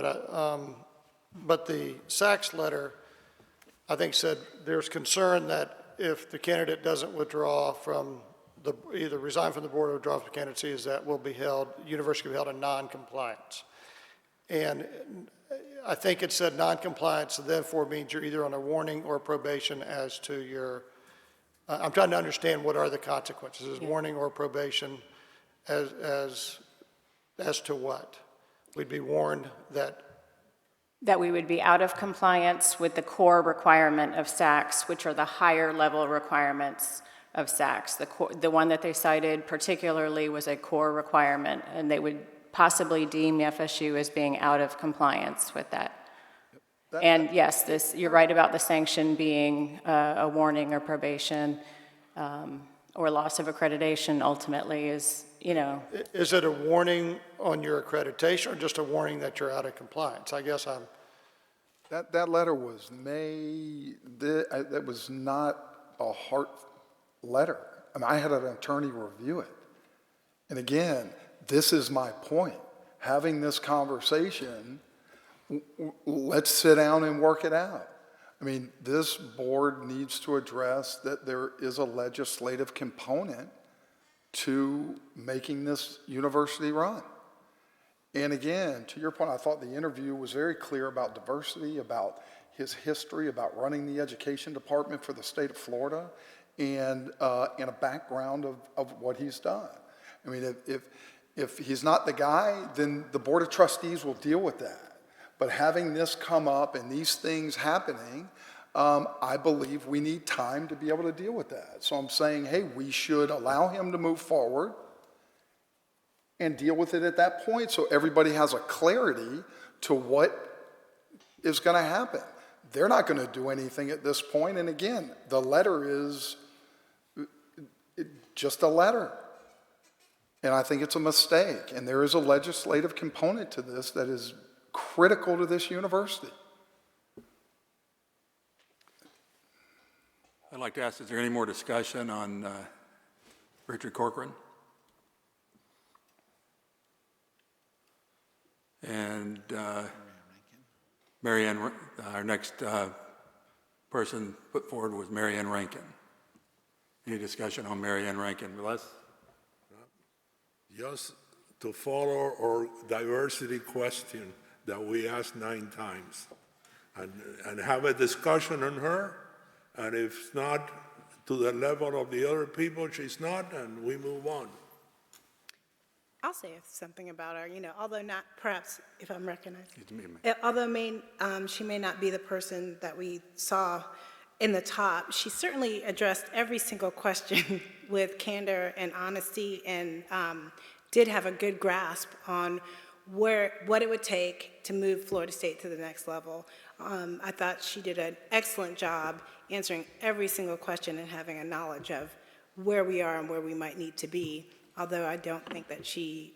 but the Sachs letter, I think, said there's concern that if the candidate doesn't withdraw from either resign from the board or withdraw from candidacy, is that university will be held in non-compliance. And I think it said non-compliance, therefore means you're either on a warning or probation as to your, I'm trying to understand what are the consequences. Is warning or probation as to what? We'd be warned that we would be out of compliance with the core requirement of SACS, which are the higher level requirements of SACS. The one that they cited particularly was a core requirement, and they would possibly deem FSU as being out of compliance with that. And yes, you're right about the sanction being a warning or probation or loss of accreditation ultimately is, Is it a warning on your accreditation or just a warning that you're out of compliance? I guess That letter was made, that was not a heart letter. I mean, I had an attorney review it. And again, this is my point. Having this conversation, let's sit down and work it out. I mean, this board needs to address that there is a legislative component to making this university run. And again, to your point, I thought the interview was very clear about diversity, about his history, about running the education department for the state of Florida, and a background of what he's done. I mean, if he's not the guy, then the Board of Trustees will deal with that. But having this come up and these things happening, I believe we need time to be able to deal with that. So I'm saying, hey, we should allow him to move forward and deal with it at that point so everybody has a clarity to what is going to happen. They're not going to do anything at this point. And again, the letter is just a letter. And I think it's a mistake. And there is a legislative component to this that is critical to this university. I'd like to ask, is there any more discussion on Richard Corcoran? And Marianne, our next person put forward was Marianne Rankin. Any discussion on Marianne Rankin? Les? Just to follow our diversity question that we asked 9 times and have a discussion on her. And if it's not to the level of the other people, she's not, and we move on. I'll say something about her, although not, perhaps, if I'm recognized. Although she may not be the person that we saw in the top, she certainly addressed every single question with candor and honesty and did have a good grasp on what it would take to move Florida State to the next level. I thought she did an excellent job answering every single question and having a knowledge of where we are and where we might need to be, although I don't think that she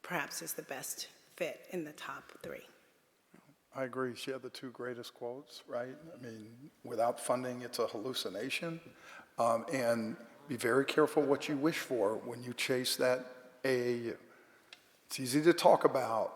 perhaps is the best fit in the top 3. I agree. She had the 2 greatest quotes, right? I mean, without funding, it's a hallucination. And be very careful what you wish for when you chase that AAU. It's easy to talk about,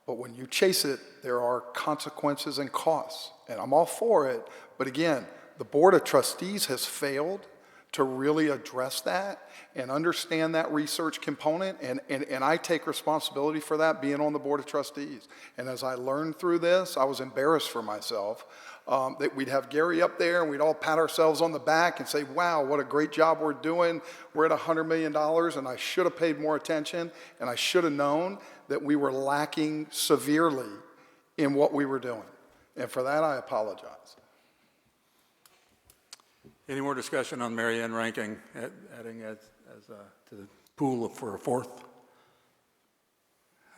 but when you chase it, there are consequences and costs. And I'm all for it, but again, the Board of Trustees has failed to really address that and understand that research component, and I take responsibility for that being on the Board of Trustees. And as I learned through this, I was embarrassed for myself that we'd have Gary up there and we'd all pat ourselves on the back and say, wow, what a great job we're doing. We're at $100 million, and I should have paid more attention, and I should have known that we were lacking severely in what we were doing. And for that, I apologize. Any more discussion on Marianne Rankin adding to the pool for a 4th?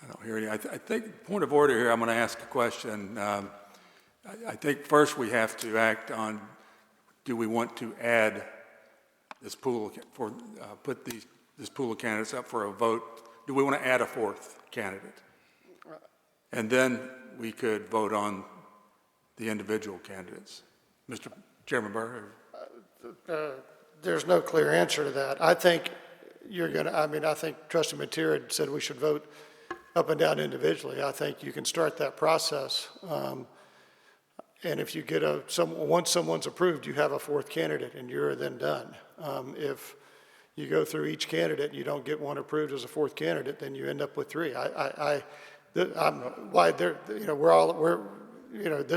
I don't hear any. I think, point of order here, I'm going to ask a question. I think first we have to act on, do we want to add this pool, put this pool of candidates up for a vote? Do we want to add a fourth candidate? And then we could vote on the individual candidates. Mr. Chairman Burr? There's no clear answer to that. I think I think Trustee Mateer had said we should vote up and down individually. I think you can start that process. And if you get once someone's approved, you have a fourth candidate and you're then done. If you go through each candidate and you don't get one approved as a fourth candidate, then you end up with three. This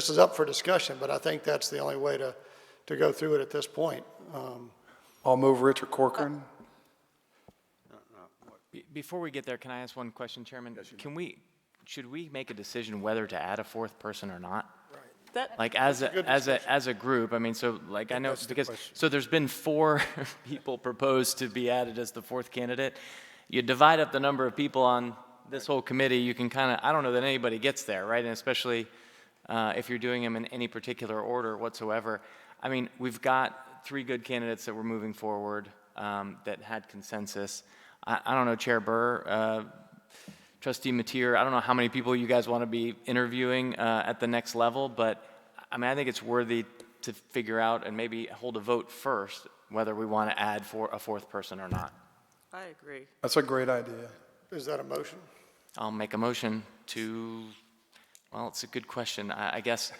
is up for discussion, but I think that's the only way to go through it at this point. I'll move Richard Corcoran. Before we get there, can I ask one question, Chairman? Should we make a decision whether to add a fourth person or not? Like as a group, I mean, so like I know because so there's been 4 people proposed to be added as the fourth candidate. You divide up the number of people on this whole committee, you can kind of, I don't know that anybody gets there, right? And especially if you're doing them in any particular order whatsoever. I mean, we've got 3 good candidates that we're moving forward that had consensus. I don't know, Chair Burr, Trustee Mateer, I don't know how many people you guys want to be interviewing at the next level, but I mean, I think it's worthy to figure out and maybe hold a vote first whether we want to add a fourth person or not. I agree. That's a great idea. Is that a motion? I'll make a motion to, well, it's a good question. I guess.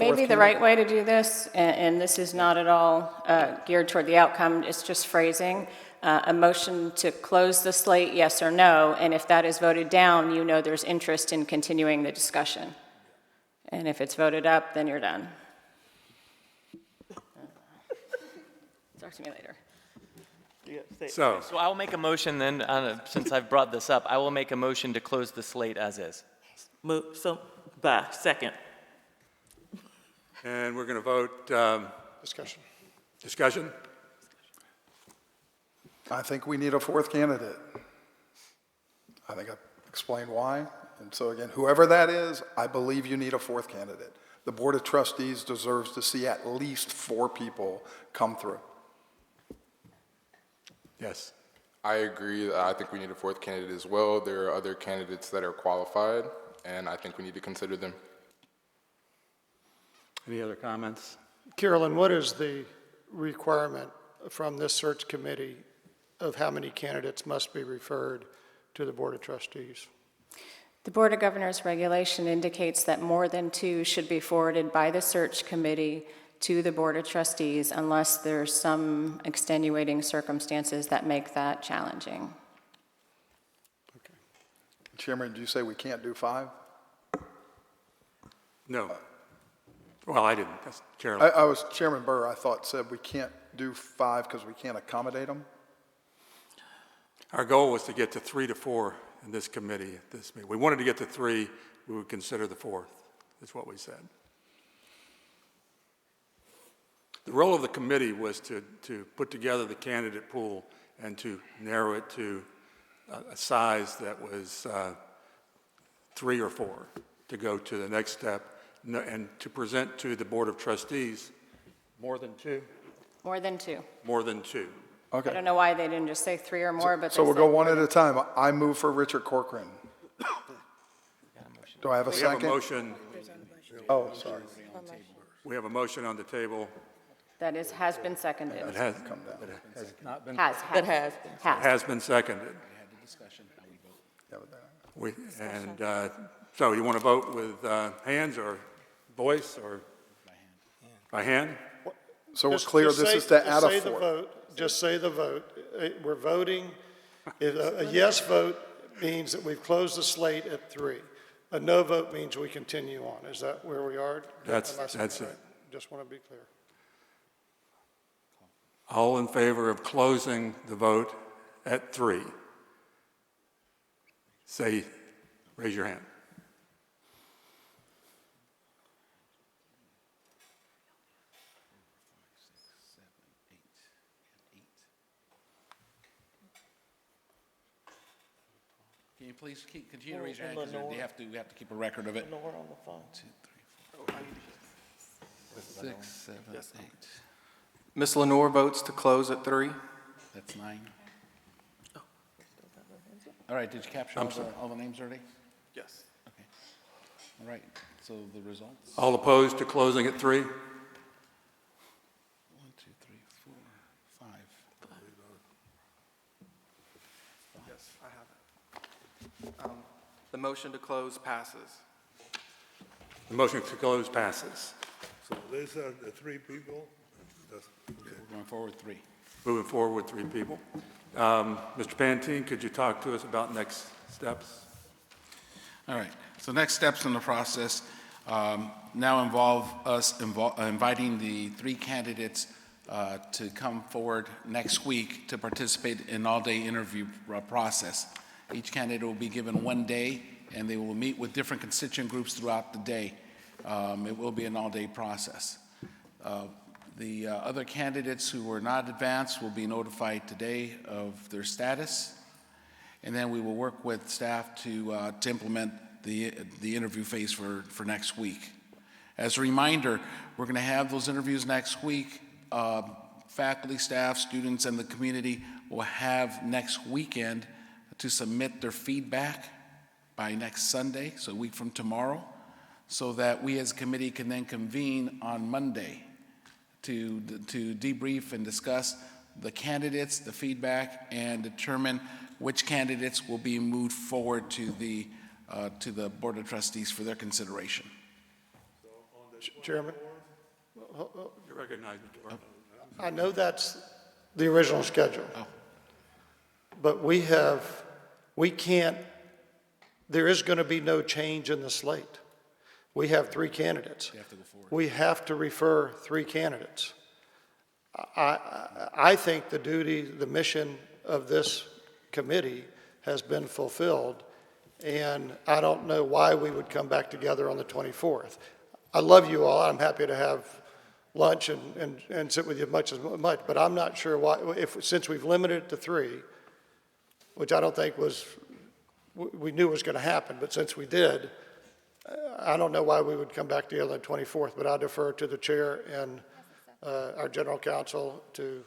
Maybe the right way to do this, and this is not at all geared toward the outcome, it's just phrasing. A motion to close the slate, yes or no, and if that is voted down, you know there's interest in continuing the discussion. And if it's voted up, then you're done. Talk to me later. So I'll make a motion then, since I've brought this up, I will make a motion to close the slate as is. Second. And we're going to vote. Discussion? I think we need a fourth candidate. I think I've explained why. And so again, whoever that is, I believe you need a fourth candidate. The Board of Trustees deserves to see at least 4 people come through. Yes. I agree. I think we need a fourth candidate as well. There are other candidates that are qualified, and I think we need to consider them. Any other comments? Carolyn, what is the requirement from this search committee of how many candidates must be referred to the Board of Trustees? The Board of Governors regulation indicates that more than 2 should be forwarded by the search committee to the Board of Trustees unless there's some extenuating circumstances that make that challenging. Okay. Chairman, did you say we can't do 5? No. Well, I didn't. That's Chairman. Chairman Burr, I thought said we can't do 5 because we can't accommodate them. Our goal was to get to 3 to 4 in this committee at this meeting. We wanted to get to 3, we would consider the 4th, is what we said. The role of the committee was to put together the candidate pool and to narrow it to a size that was 3 or 4 to go to the next step and to present to the Board of Trustees more than 2? More than 2. More than 2. Okay. I don't know why they didn't just say 3 or more, but So they we'll said go one at a time. I move for Richard Corcoran. Do I have a second? We have a motion. Oh, sorry. We have a motion on the table. that has been seconded. It has come down. It has not been. Has Been seconded. So you want to vote with hands or voice or by hand? So we're clear, this is to add a 4th. Just say the vote. We're voting. A yes vote means that we've closed the slate at 3. A no vote means we continue on. Is that where we are? That's it. Just want to be clear. All in favor of closing the vote at 3? Say, raise your hand. you please continue to raise your hand, because we have to keep a record of it. 2, 3, 4, 5, 6, 7, 8. Ms. Lenore votes to close at 3. That's 9. All right, did you capture all the names already? Yes. Okay. All right, so the results? All opposed to closing at 3? 1, 2, 3, 4, 5. Yes, I have it. The motion to close passes. The motion to close passes. So these are the 3 people? Okay. We're going forward 3. Moving forward with 3 people. Mr. Pantene, could you talk to us about next steps? All right, so next steps in the process now involve us inviting the 3 candidates to come forward next week to participate in an all-day interview process. Each candidate will be given 1 day, and they will meet with different constituent groups throughout the day. It will be an all-day process. The other candidates who were not advanced will be notified today of their status, and then we will work with staff to implement the interview phase for next week. As a reminder, we're going to have those interviews next week. Faculty, staff, students, and the community will have next weekend to submit their feedback by next Sunday, so a week from tomorrow, so that we as a committee can then convene on Monday to debrief and discuss the candidates, the feedback, and determine which candidates will be moved forward to the Board of Trustees for their consideration. Chairman? You recognize Mr. Barton. I know that's the original schedule. But there is going to be no change in the slate. We have 3 candidates. You have to go forward. We have to refer 3 candidates. I think the mission of this committee has been fulfilled, and I don't know why we would come back together on the 24th. I love you all. I'm happy to have lunch and sit with you much, but I'm not sure why, since we've limited it to 3, which I don't think we knew was going to happen, but since we did, I don't know why we would come back together on the 24th, but I defer to the chair and our general counsel to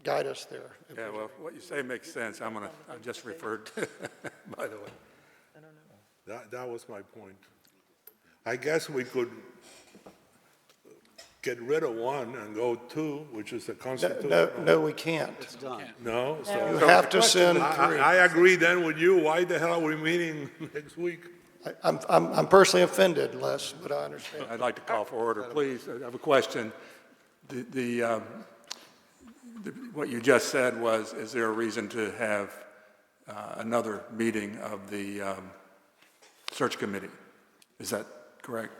guide us there. Yeah, well, what you say makes sense. I just referred to, by the way. That was my point. I guess we could get rid of 1 and go 2, which is the Constitution. No, we can't. It's done. No? You have to send 3. I agree then with you. Why the hell are we meeting next week? I'm personally offended, Les, but I understand. I'd like to call for order, please. I have a question. What you just said was, is there a reason to have another meeting of the search committee? Is that correct?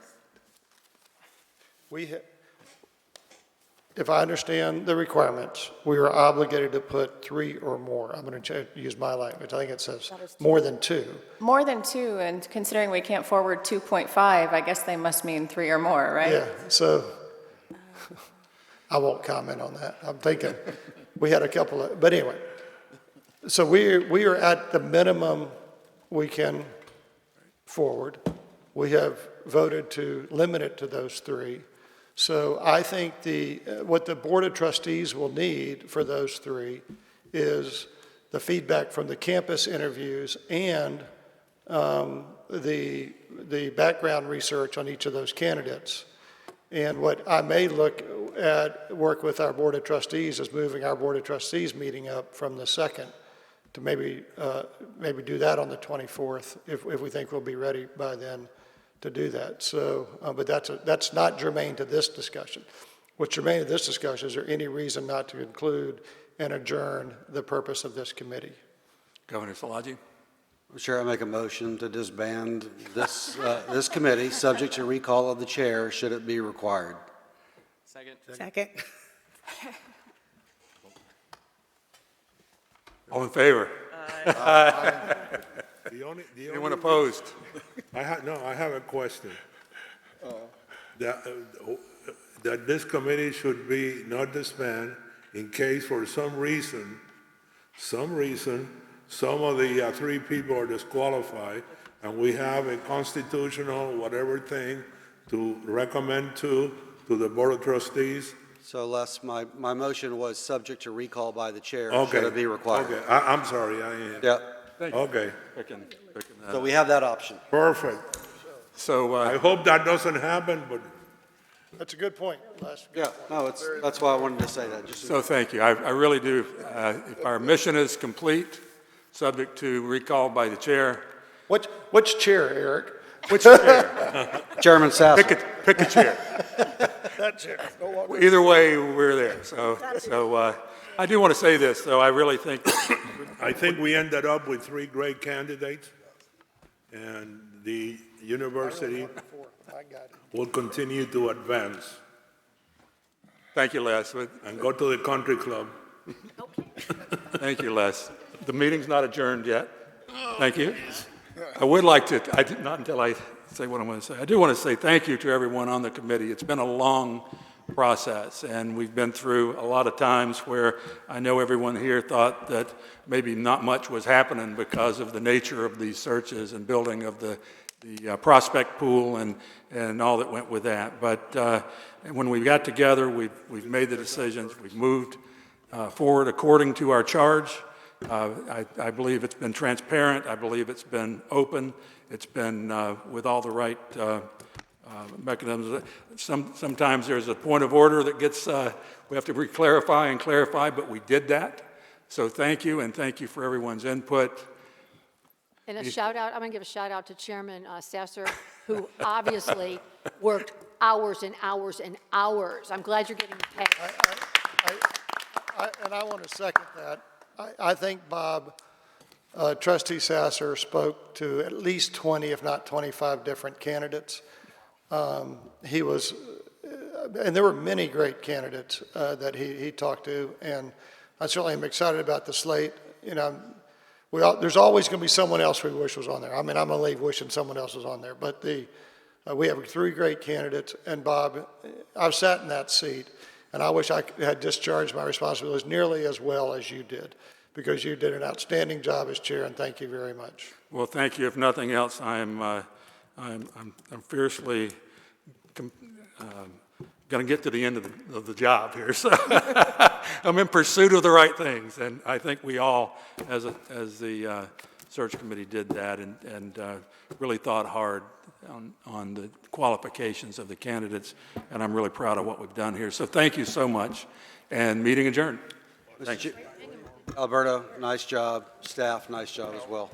If I understand the requirements, we are obligated to put 3 or more. I'm going to use my language. I think it says more than 2. More than 2, and considering we can't forward 2.5, I guess they must mean 3 or more, right? Yeah, so I won't comment on that. I'm thinking we had a couple of, but anyway. So we are at the minimum we can forward. We have voted to limit it to those 3. So I think what the Board of Trustees will need for those 3 is the feedback from the campus interviews and the background research on each of those candidates. And what I may work with our Board of Trustees is moving our Board of Trustees meeting up from the 2nd to maybe do that on the 24th if we think we'll be ready by then to do that. So, but that's not germane to this discussion. What's germane to this discussion is there any reason not to include and adjourn the purpose of this committee? Governor Szilagyi? Chair, I make a motion to disband this committee, subject to recall of the chair, should it be required. Second. All in favor? Aye. Anyone opposed? I have a question. That this committee should be not disbanded in case for some reason some of the three people are disqualified, and we have a constitutional whatever thing to recommend to the Board of Trustees. So Les, my motion was subject to recall by the chair, Okay. should it be required. Okay, I'm sorry, Yeah, Thank you. okay, Picking that so up. we have that option. perfect. So, I hope that doesn't happen, but That's a good point, Les. Yeah, no, that's why I wanted to say that, just. so thank you. I really do. If our mission is complete, subject to recall by the chair, Which chair, Eric? which chair? Chairman Sasser. Pick a chair. That chair. No longer. Either way, we're there. So I do want to say this, though. I really think I think we ended up with three great candidates, and the university I got it. will continue to advance Thank you, Les. and go to the country club. Thank you, Les. The meeting's not adjourned yet. Thank you. I would like to, not until I say what I'm going to say. I do want to say thank you to everyone on the committee. It's been a long process, and we've been through a lot of times where I know everyone here thought that maybe not much was happening because of the nature of these searches and building of the prospect pool and all that went with that. But when we got together, we've made the decisions. We've moved forward according to our charge. I believe it's been transparent. I believe it's been open. It's been with all the right mechanisms. Sometimes there's a point of order that gets, we have to re-clarify and clarify, but we did that. So thank you, and thank you for everyone's input. And a shout out, I'm going to give a shout out to Chairman Sasser, who obviously worked hours and hours and hours. I'm glad you're getting paid. And I want to second that. I think Bob, Trustee Sasser spoke to at least 20, if not 25 different candidates. He was, and there were many great candidates that he talked to, and I certainly am excited about the slate. You know, there's always going to be someone else we wish was on there. I mean, I'm going to leave wishing someone else was on there, but we have three great candidates, and Bob, I've sat in that seat, and I wish I had discharged my responsibilities nearly as well as you did, because you did an outstanding job as chair, and thank you very much. Well, thank you. If nothing else, I'm fiercely going to get to the end of the job here. So I'm in pursuit of the right things, and I think we all, as the search committee, did that and really thought hard on the qualifications of the candidates, and I'm really proud of what we've done here. So thank you so much, and meeting adjourned. Thank you. Alberto, nice job. Staff, nice job as well.